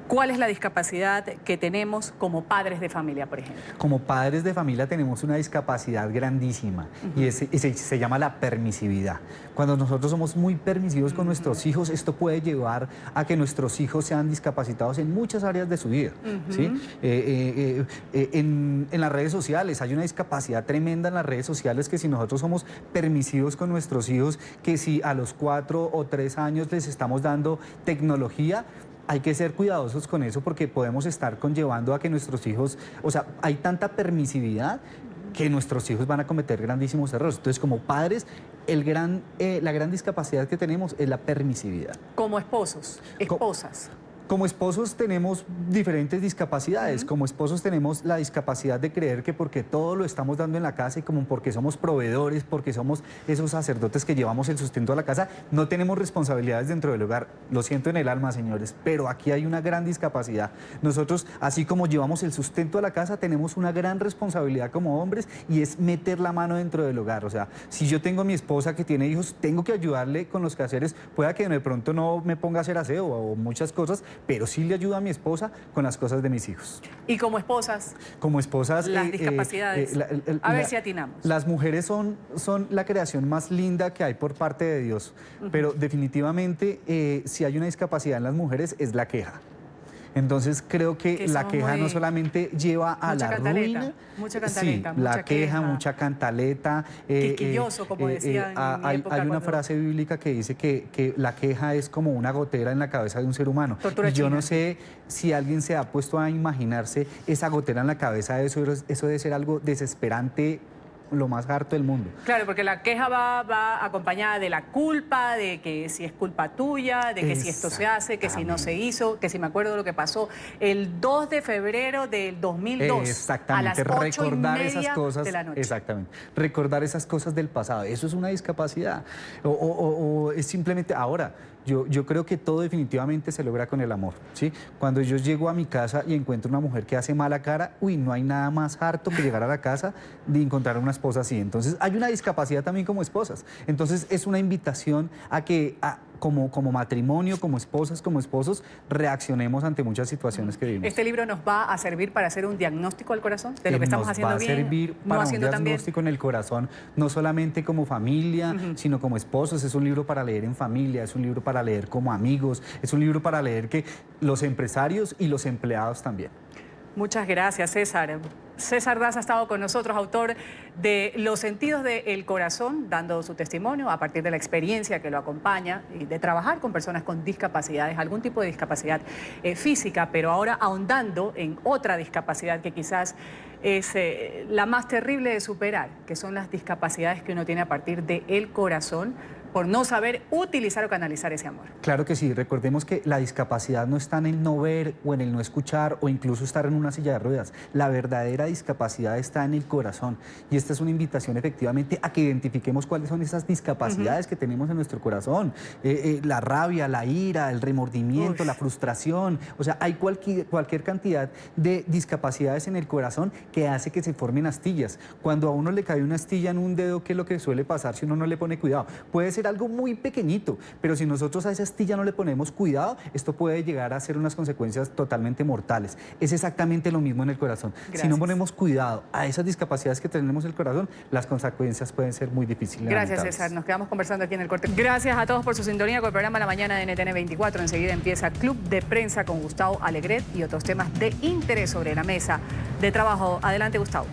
¿Cuál es la discapacidad que tenemos como padres de familia, por ejemplo? Como padres de familia tenemos una discapacidad grandísima y se llama la permisividad. Cuando nosotros somos muy permisivos con nuestros hijos, esto puede llevar a que nuestros hijos sean discapacitados en muchas áreas de su vida. ¿Sí? En las redes sociales hay una discapacidad tremenda en las redes sociales que si nosotros somos permisivos con nuestros hijos, que si a los 4 o 3 años les estamos dando tecnología, hay que ser cuidadosos con eso porque podemos estar conllevando a que nuestros hijos, o sea, hay tanta permisividad que nuestros hijos van a cometer grandísimos errores. Entonces, como padres, la gran discapacidad que tenemos es la permisividad. Como esposos, esposas. Como esposos tenemos diferentes discapacidades. Como esposos tenemos la discapacidad de creer que porque todo lo estamos dando en la casa y como porque somos proveedores, porque somos esos sacerdotes que llevamos el sustento a la casa, no tenemos responsabilidades dentro del hogar. Lo siento en el alma, señores, pero aquí hay una gran discapacidad. Nosotros, así como llevamos el sustento a la casa, tenemos una gran responsabilidad como hombres y es meter la mano dentro del hogar. O sea, si yo tengo a mi esposa que tiene hijos, tengo que ayudarle con los quehaceres. Pueda que de pronto no me ponga a hacer aseo o muchas cosas, pero sí le ayudo a mi esposa con las cosas de mis hijos. ¿Y como esposas? Como esposas... Las discapacidades. A ver si atinamos. Las mujeres son la creación más linda que hay por parte de Dios, pero definitivamente si hay una discapacidad en las mujeres es la queja. Entonces creo que la queja no solamente lleva a la ruina. Mucha cantaleta, sí, la queja, mucha cantaleta. Quisquilloso, como decían en mi época. Hay una frase bíblica que dice que la queja es como una gotera en la cabeza de un ser humano. Tortura y yo china. no sé si alguien se ha puesto a imaginarse esa gotera en la cabeza de eso debe ser algo desesperante, lo más harto del mundo. Claro, porque la queja va acompañada de la culpa, de que si es culpa tuya, de que si esto se hace, que si no se hizo, que si me acuerdo de lo que pasó el 2 de febrero del 2002. Exactamente, a las 8:30 recordar esas cosas de la noche. Exactamente, recordar esas cosas del pasado. Eso es una discapacidad. O es simplemente ahora. Yo creo que todo definitivamente se logra con el amor, ¿sí? Cuando yo llego a mi casa y encuentro una mujer que hace mala cara, no hay nada más harto que llegar a la casa de encontrar una esposa así. Entonces, hay una discapacidad también como esposas. Entonces, es una invitación a que como matrimonio, como esposas, como esposos, reaccionemos ante muchas situaciones que vivimos. ¿Este libro nos va a servir para hacer un diagnóstico al corazón de lo que estamos haciendo bien? Nos va a servir para un diagnóstico en el corazón, no solamente como familia, sino como esposos. Es un libro para leer en familia, es un libro para leer como amigos, es un libro para leer que los empresarios y los empleados también. Muchas gracias, César. César Daza ha estado con nosotros, autor de Los sentidos del corazón, dando su testimonio a partir de la experiencia que lo acompaña y de trabajar con personas con discapacidades, algún tipo de discapacidad física, pero ahora ahondando en otra discapacidad que quizás es la más terrible de superar, que son las discapacidades que uno tiene a partir del corazón, por no saber utilizar o canalizar ese amor. Claro que sí, recordemos que la discapacidad no está en el no ver o en el no escuchar o incluso estar en una silla de ruedas. La verdadera discapacidad está en el corazón y esta es una invitación efectivamente a que identifiquemos cuáles son esas discapacidades que tenemos en nuestro corazón. La rabia, la ira, el remordimiento, la frustración, o sea, hay cualquier cantidad de discapacidades en el corazón que hace que se formen astillas. Cuando a uno le cae una astilla en un dedo, ¿qué es lo que suele pasar si uno no le pone cuidado? Puede ser algo muy pequeñito, pero si nosotros a esa astilla no le ponemos cuidado, esto puede llegar a ser unas consecuencias totalmente mortales. Es exactamente lo mismo en el corazón. Gracias. Si no ponemos cuidado a esas discapacidades que tenemos en el corazón, las consecuencias pueden ser muy difíciles. Gracias, César. Nos quedamos conversando aquí en el corte. Gracias a todos por su sintonía con el programa La Mañana de NTN 24. Enseguida empieza Club de Prensa con Gustavo Alegret y otros temas de interés sobre la mesa de trabajo. Adelante, Gustavo.